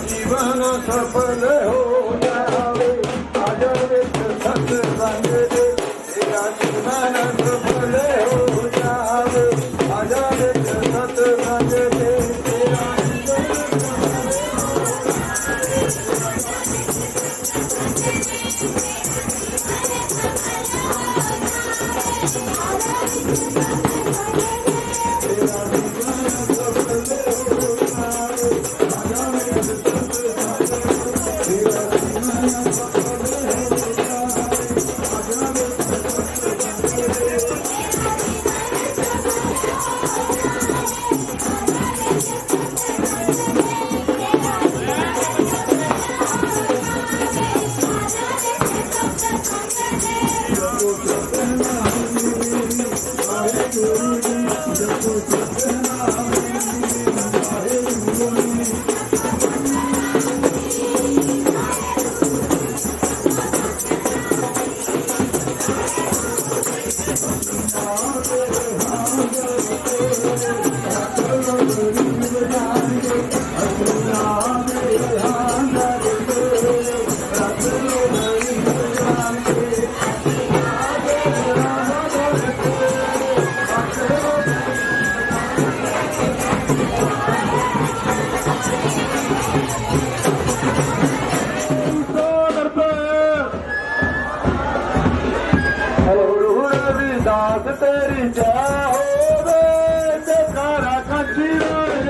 जीवन सफल हो जावे आजर विच सत्संग दे तेरा जीवन सफल हो जावे आजर विच सत्संग दे तेरा दास तेरी जय होवे जयकारा कंठी वाले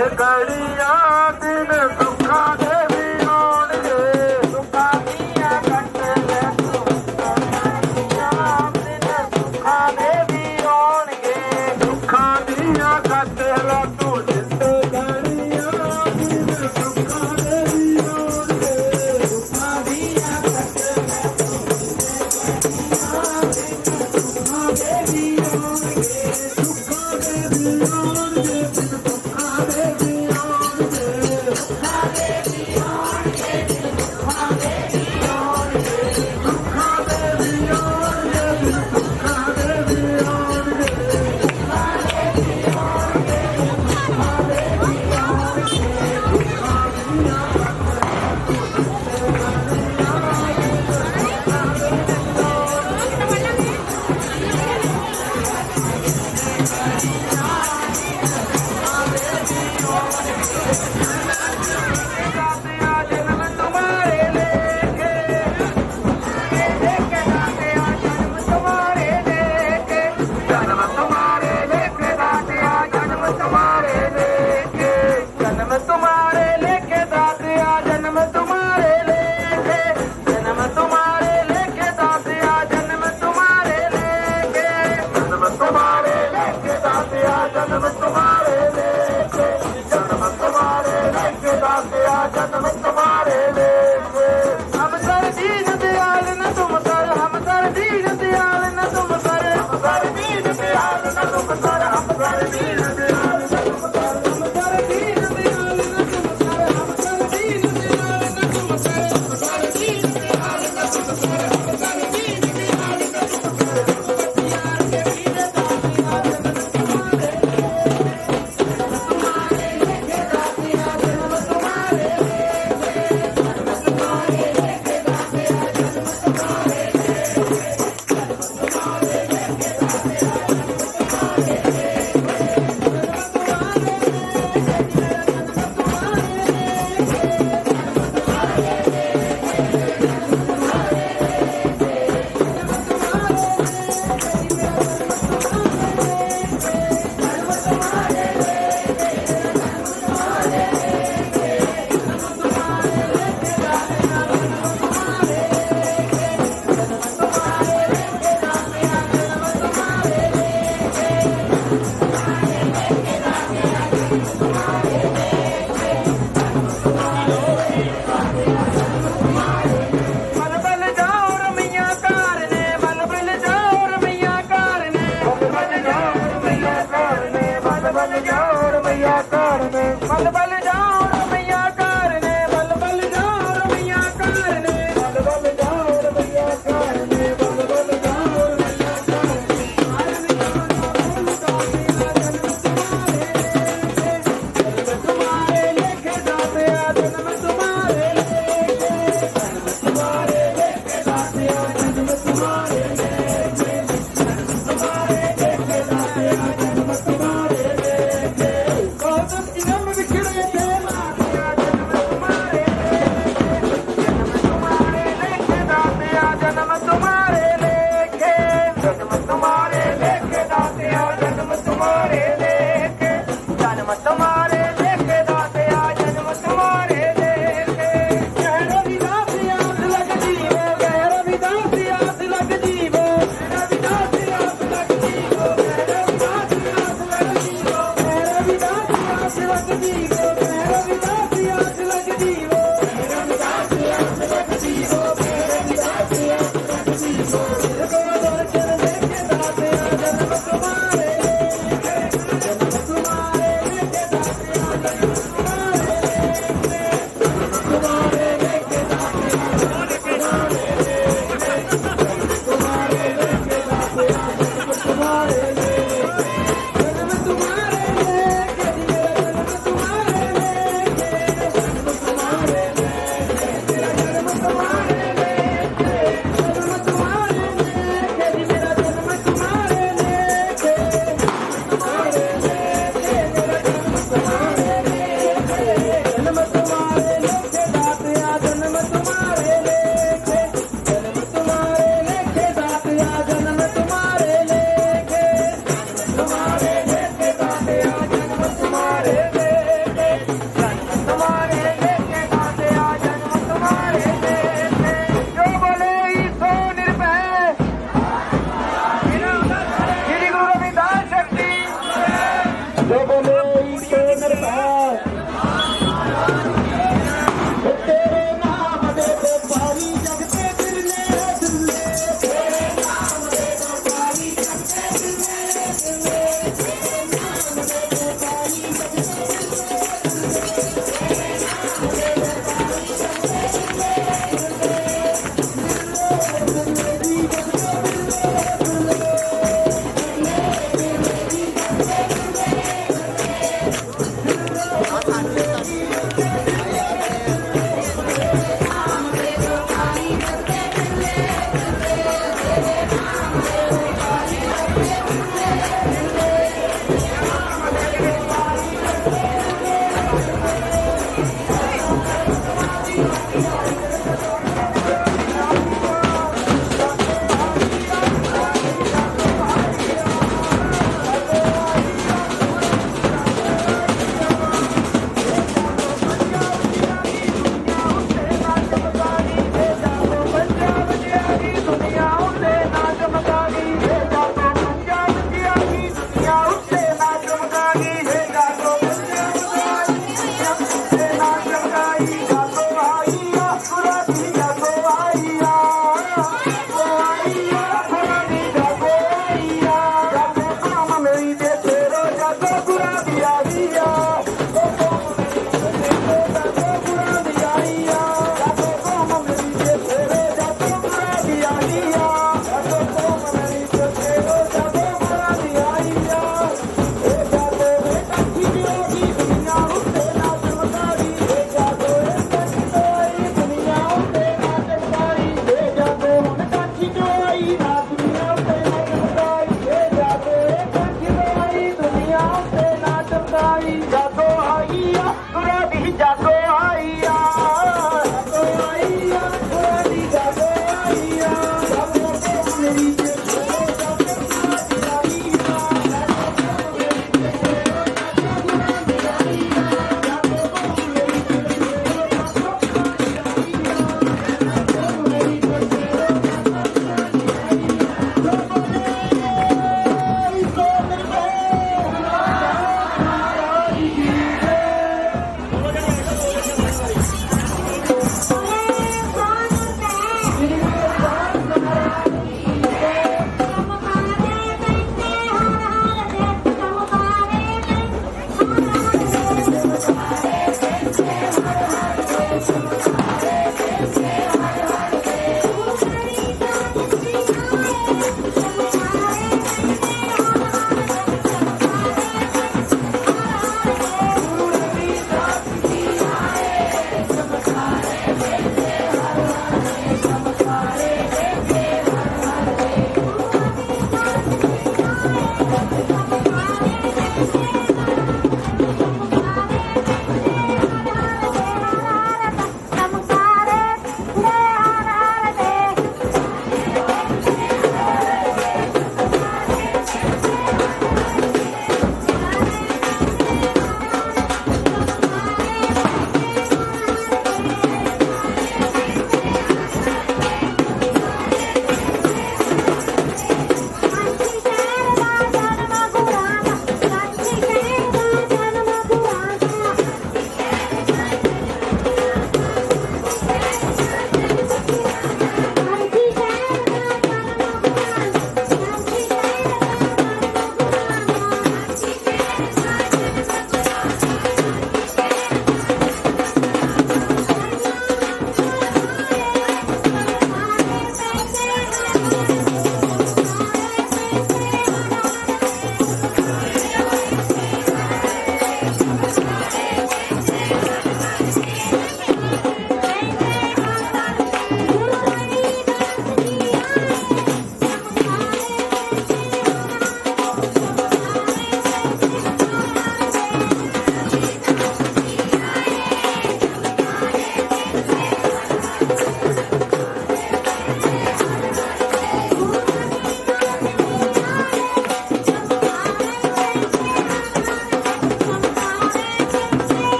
ਘੜੀਆਂ ਦਿਨ ਦੁੱਖਾਂ ਦੇ ਵੀ ਆਉਣਗੇ ਦੁੱਖਾਂ ਦੀਆਂ ਕੱਟ ਲੈ ਤੂੰ ਘੜੀਆਂ ਦਿਨ ਦੁੱਖਾਂ ਦੇ ਵੀ ਆਉਣਗੇ ਦੁੱਖਾਂ ਦੀਆਂ ਕੱਟ ਲੈ ਤੂੰ ਜਿੰਦੇ ਘੜੀਆਂ ਦਿਨ ਦੁੱਖਾਂ ਦੇ ਵੀ ਆਉਣਗੇ ਦੁੱਖਾਂ ਦੀਆਂ ਕੱਟ ਲੈ ਤੂੰ ਦੁੱਖਾਂ ਦੇ ਵੀ ਆਉਣਗੇ ਦੁੱਖਾਂ ਦੇ ਵੀ ਆਉਣਗੇ ਦੁੱਖਾਂ ਦੇ ਵੀ ਆਉਣਗੇ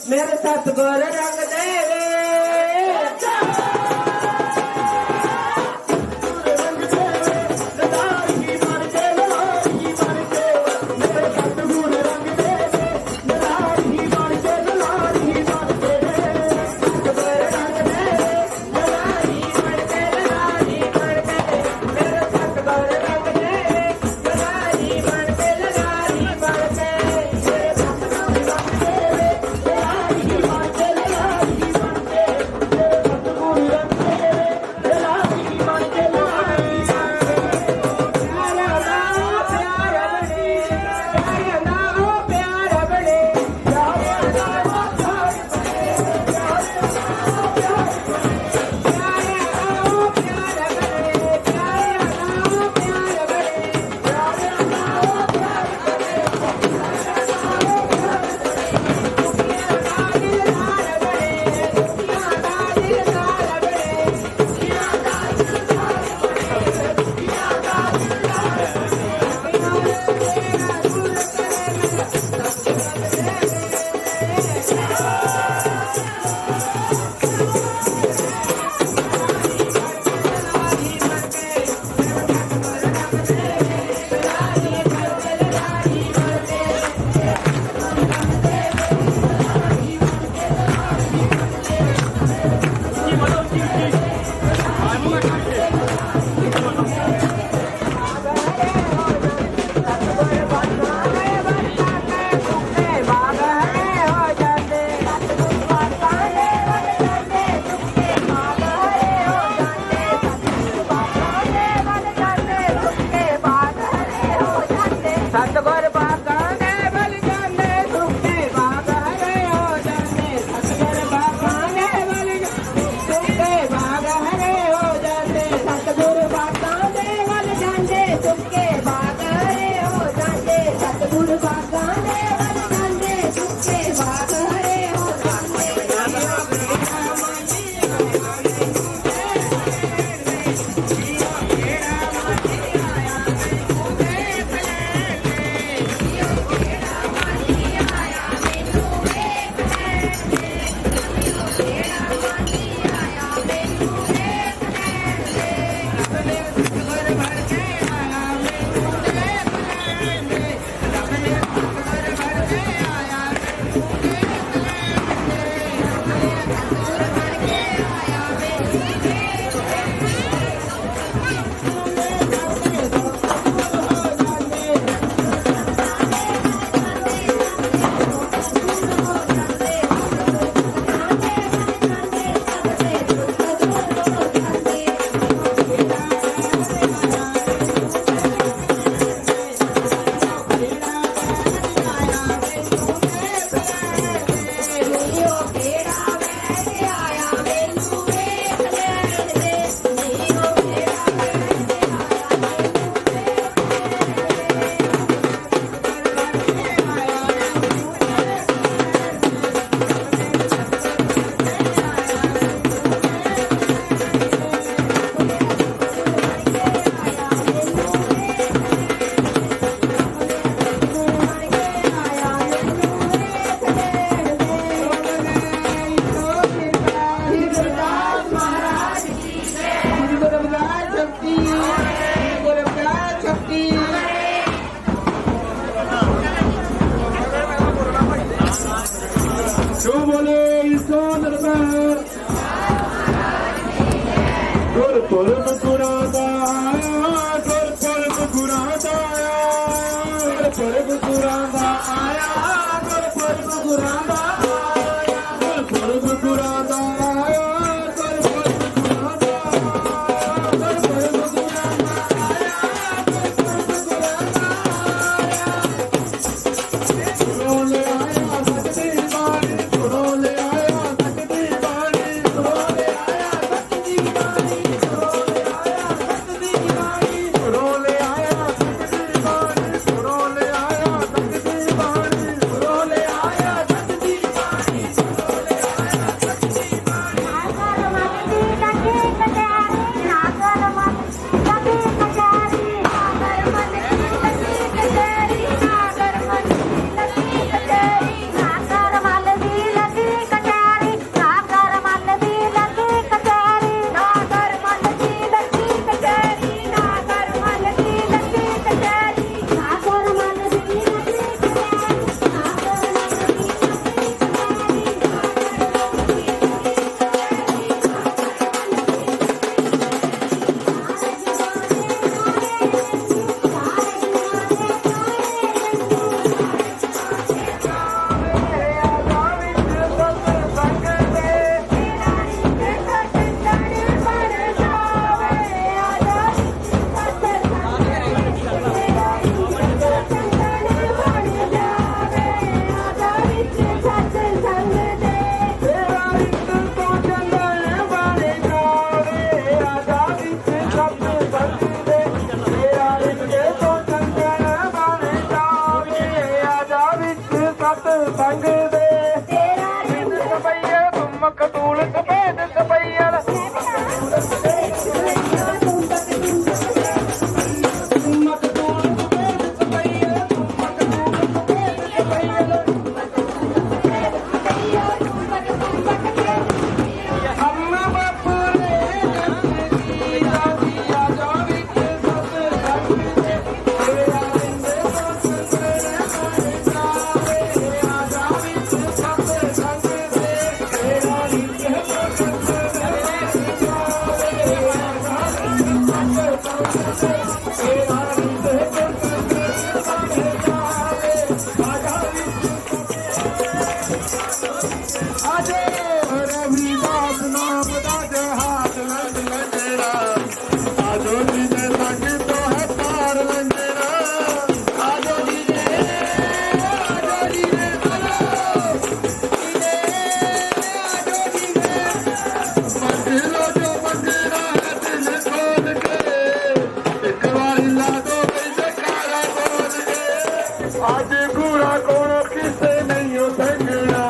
मेरे सतगुर रंग देवे रंग देवे ਜੋ ਬੋਲੇ ਸੋ ਦਰਬਾਰ ਗੁਰਪੁਰਬ ਗੁਰਾਂ ਦਾ ਆਇਆ ਗੁਰਪੁਰਬ ਗੁਰਾਂ ਦਾ ਆਇਆ ਗੁਰਪੁਰਬ ਗੁਰਾਂ ਦਾ ਆਇਆ ਗੁਰਪੁਰਬ ਗੁਰਾਂ ਦਾ ਆਇਆ ਗੁਰਪੁਰਬ ਗੁਰਾਂ ਦਾ ਆਇਆ ਗੁਰਪੁਰਬ ਗੁਰਾਂ ਦਾ ਆਇਆ ਗੁਰਪੁਰਬ ਗੁਰਾਂ ਦਾ ਆਇਆ ਗੁਰਪੁਰਬ ਗੁਰਾਂ ਦਾ ਆਇਆ ਗੁਰੂ ਲੈ ਆਇਆ ਸਤਿ ਬਾਣੀ ਗੁਰੂ ਲੈ ਆਇਆ ਸਤਿ ਬਾਣੀ ਗੁਰੂ ਲੈ ਆਇਆ ਸਤਿ ਬਾਣੀ ਗੁਰੂ ਲੈ ਆਇਆ ਸਤਿ ਬਾਣੀ ਗੁਰੂ ਲੈ ਆਇਆ ਸਤਿ ਬਾਣੀ ਗੁਰੂ ਲੈ ਆਇਆ ਸਤਿ ਬਾਣੀ ਗੁਰੂ ਲੈ ਆਇਆ ਸਤਿ ਬਾਣੀ ਸੰਗ ਦੇ ਤੇਰਾ ਰਿੰਦ ਸਪਈਆ ਤੁਮ ਕਤੂਲ ਸਪੇਦ ਸਪਈਆ ਆਜੋ ਰਵਿਦਾਸ ਨਾਮ ਦਾ ਜਹਾਜ਼ ਲੰਘ ਲੰਘੇਰਾ ਆਜੋ ਜੀ ਦੇ ਸੰਗ ਤੋਂ ਹੈ ਪਾਰ ਲੰਘੇਰਾ ਆਜੋ ਜੀ ਦੇ ਆਜੋ ਜੀ ਦੇ ਮੰਜ਼ਿਲੋ ਜੋ ਮੰਜ਼ਿਲਾ ਹੈ ਦਿਲ ਖੋਲ ਕੇ ਇੱਕ ਵਾਰੀ ਲਾ ਦੋ ਬਈ ਜਕਾਰਾ ਬੋਲ ਕੇ ਅੱਜ ਗੁਰਾ ਕੋਲੋਂ ਕਿਸੇ ਨਹੀਂ ਸੰਗਣਾ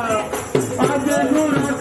ਅੱਜ ਗੁਰੂ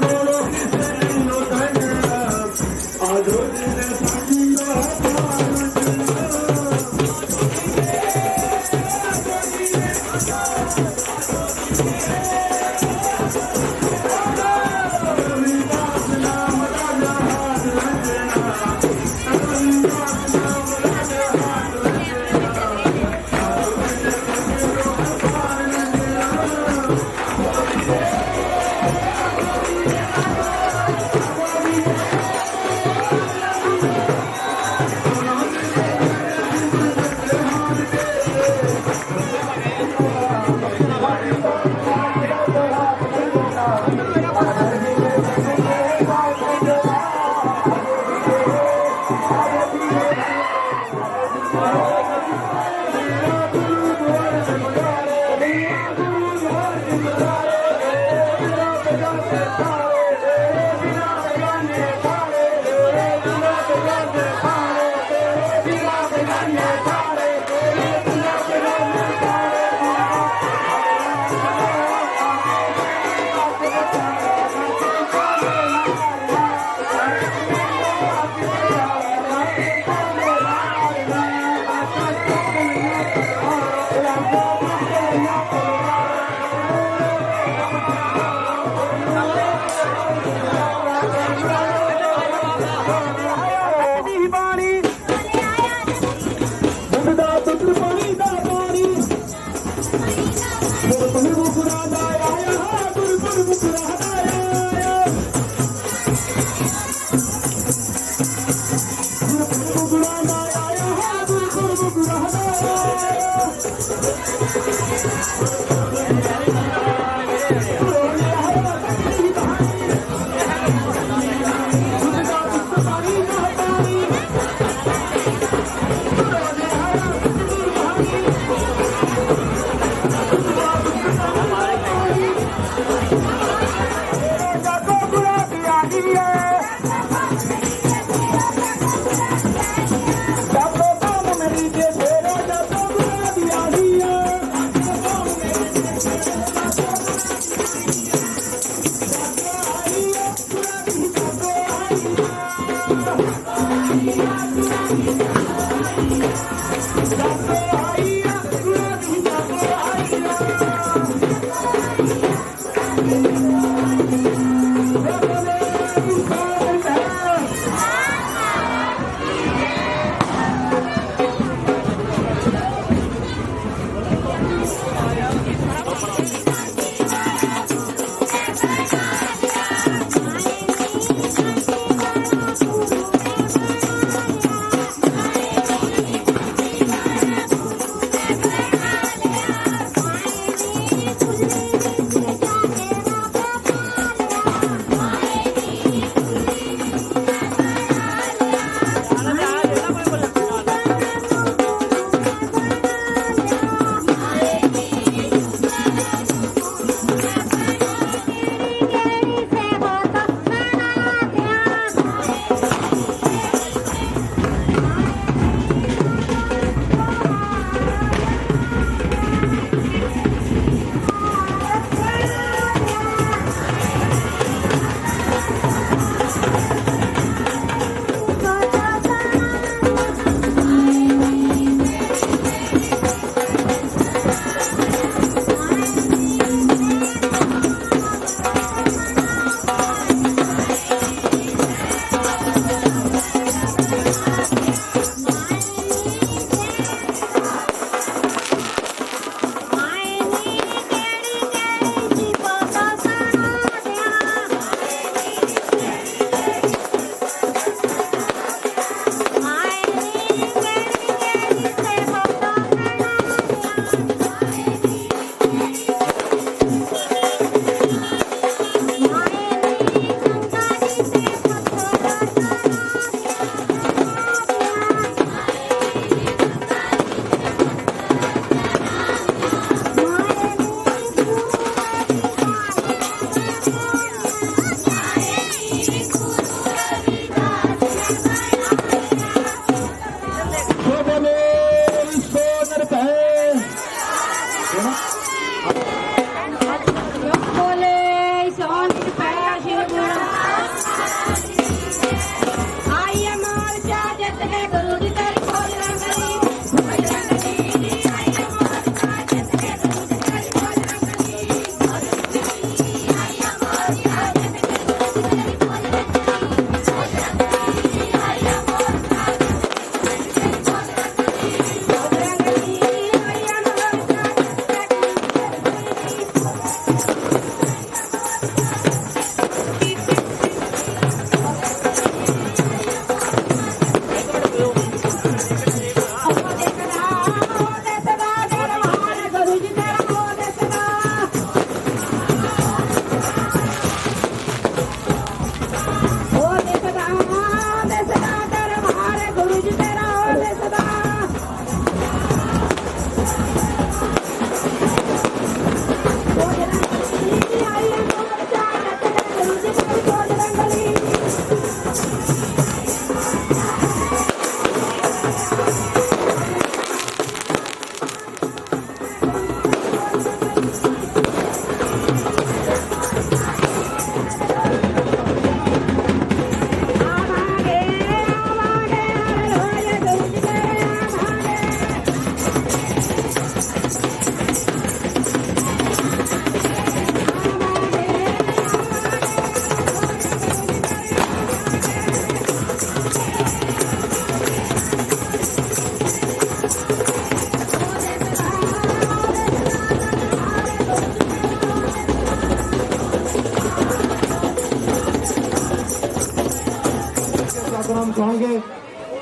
ਸਤਿਨਾਮ ਸੁਣਾਉਣਗੇ।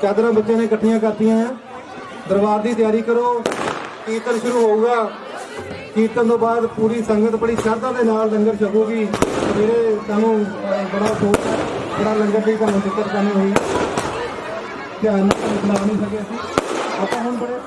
ਚਾਦਰਾਂ ਬੱਚਿਆਂ ਨੇ ਇਕੱਠੀਆਂ ਕਰਤੀਆਂ ਆ। ਦਰਬਾਰ ਦੀ ਤਿਆਰੀ ਕਰੋ, ਕੀਰਤਨ ਸ਼ੁਰੂ ਹੋਊਗਾ। ਕੀਰਤਨ ਤੋਂ ਬਾਅਦ ਪੂਰੀ ਸੰਗਤ ਬੜੀ ਸ਼ਰਧਾ ਦੇ ਨਾਲ ਲੰਗਰ ਛਕੂਗੀ। ਜਿਹੜੇ ਤੁਹਾਨੂੰ ਬੜਾ ਸੋਚ ਬੜਾ ਲੰਗਰ ਦੀ ਤੁਹਾਨੂੰ ਦਿੱਕਤ ਕਰਨੀ ਹੋਈ, ਧਿਆਨ ਨਾਲ ਬਣਾ ਨਹੀਂ ਸਕੇ ਅਸੀਂ। ਆਪਾਂ ਹੁਣ ਬੜੇ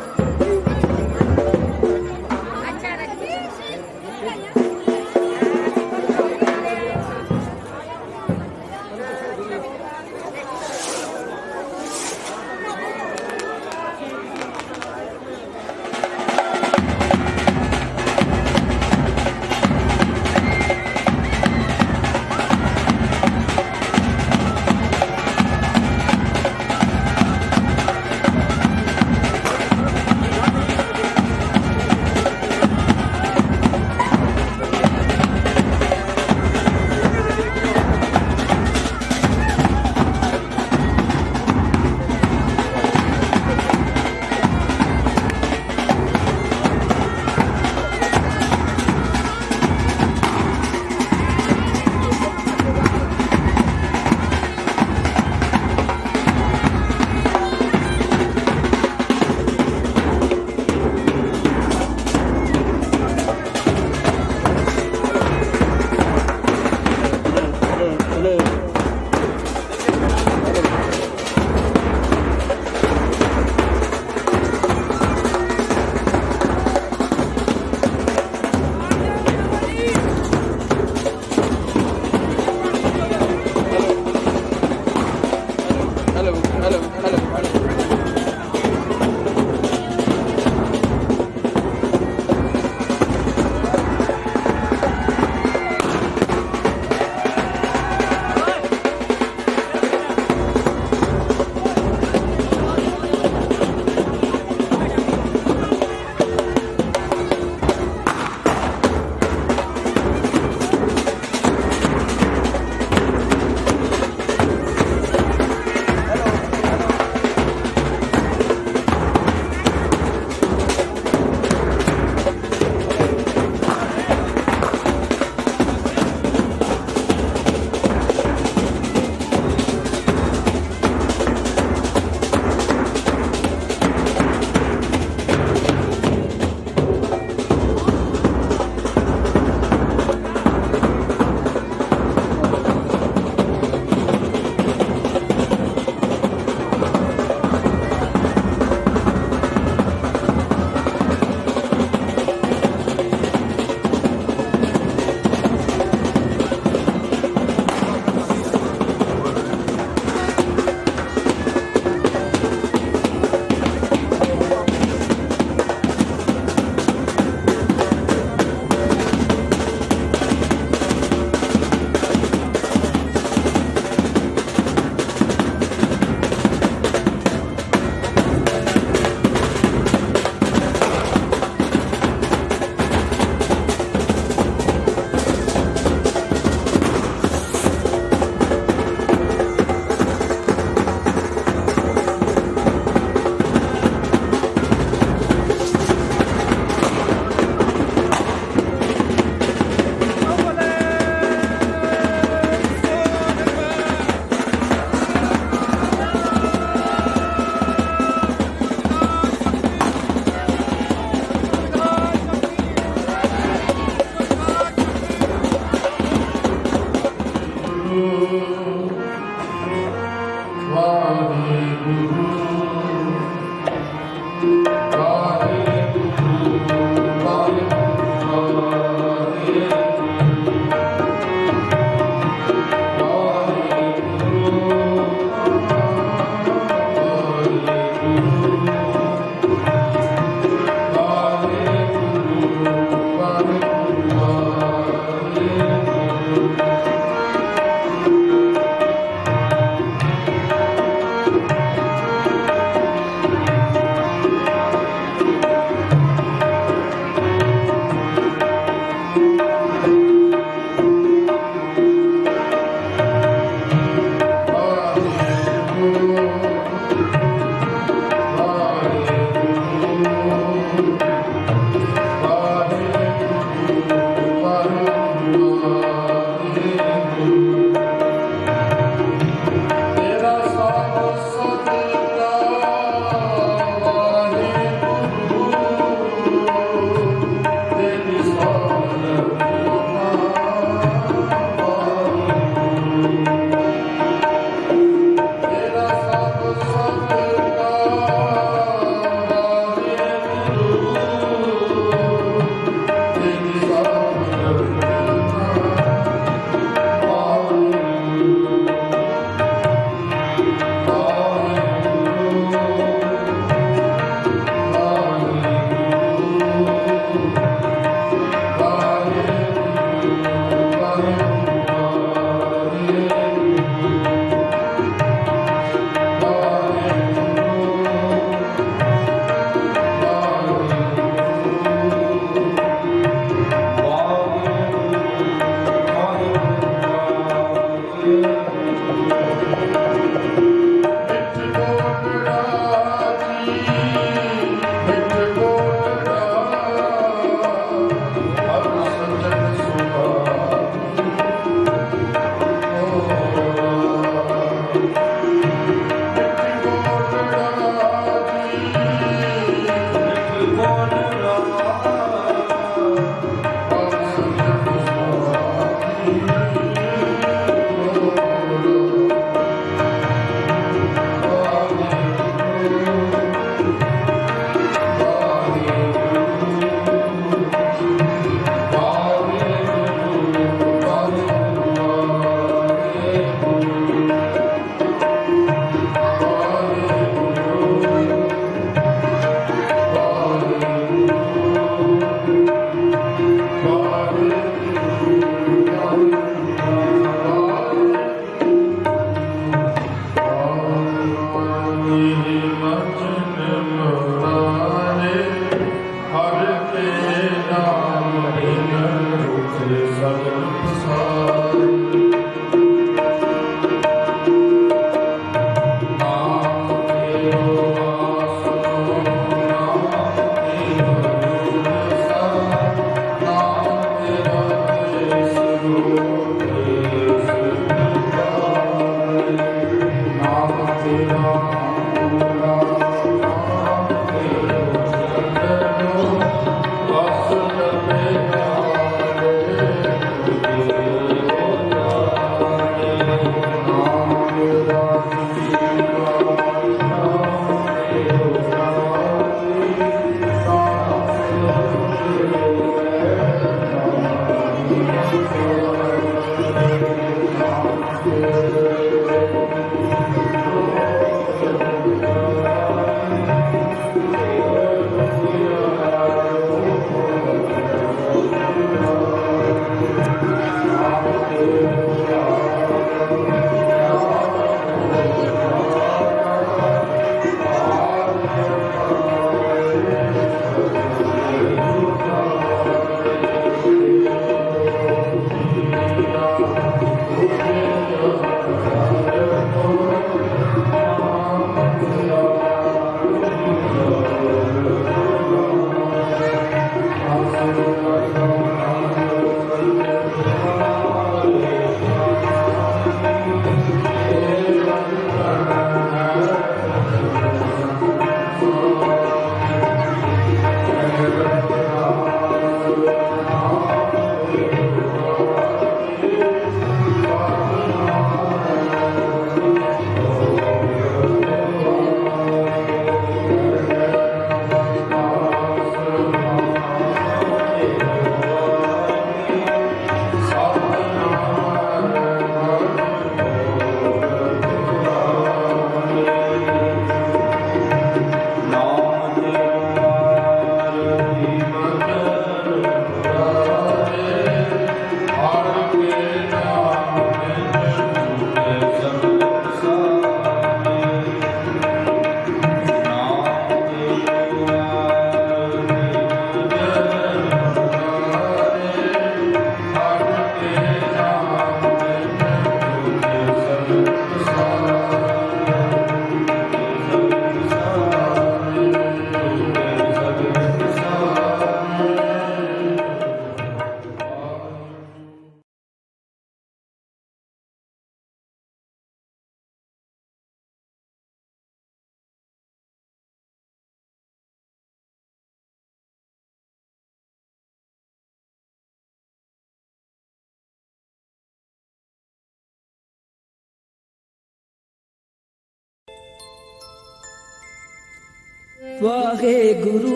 वाहे गुरु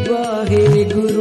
वाहे गुरु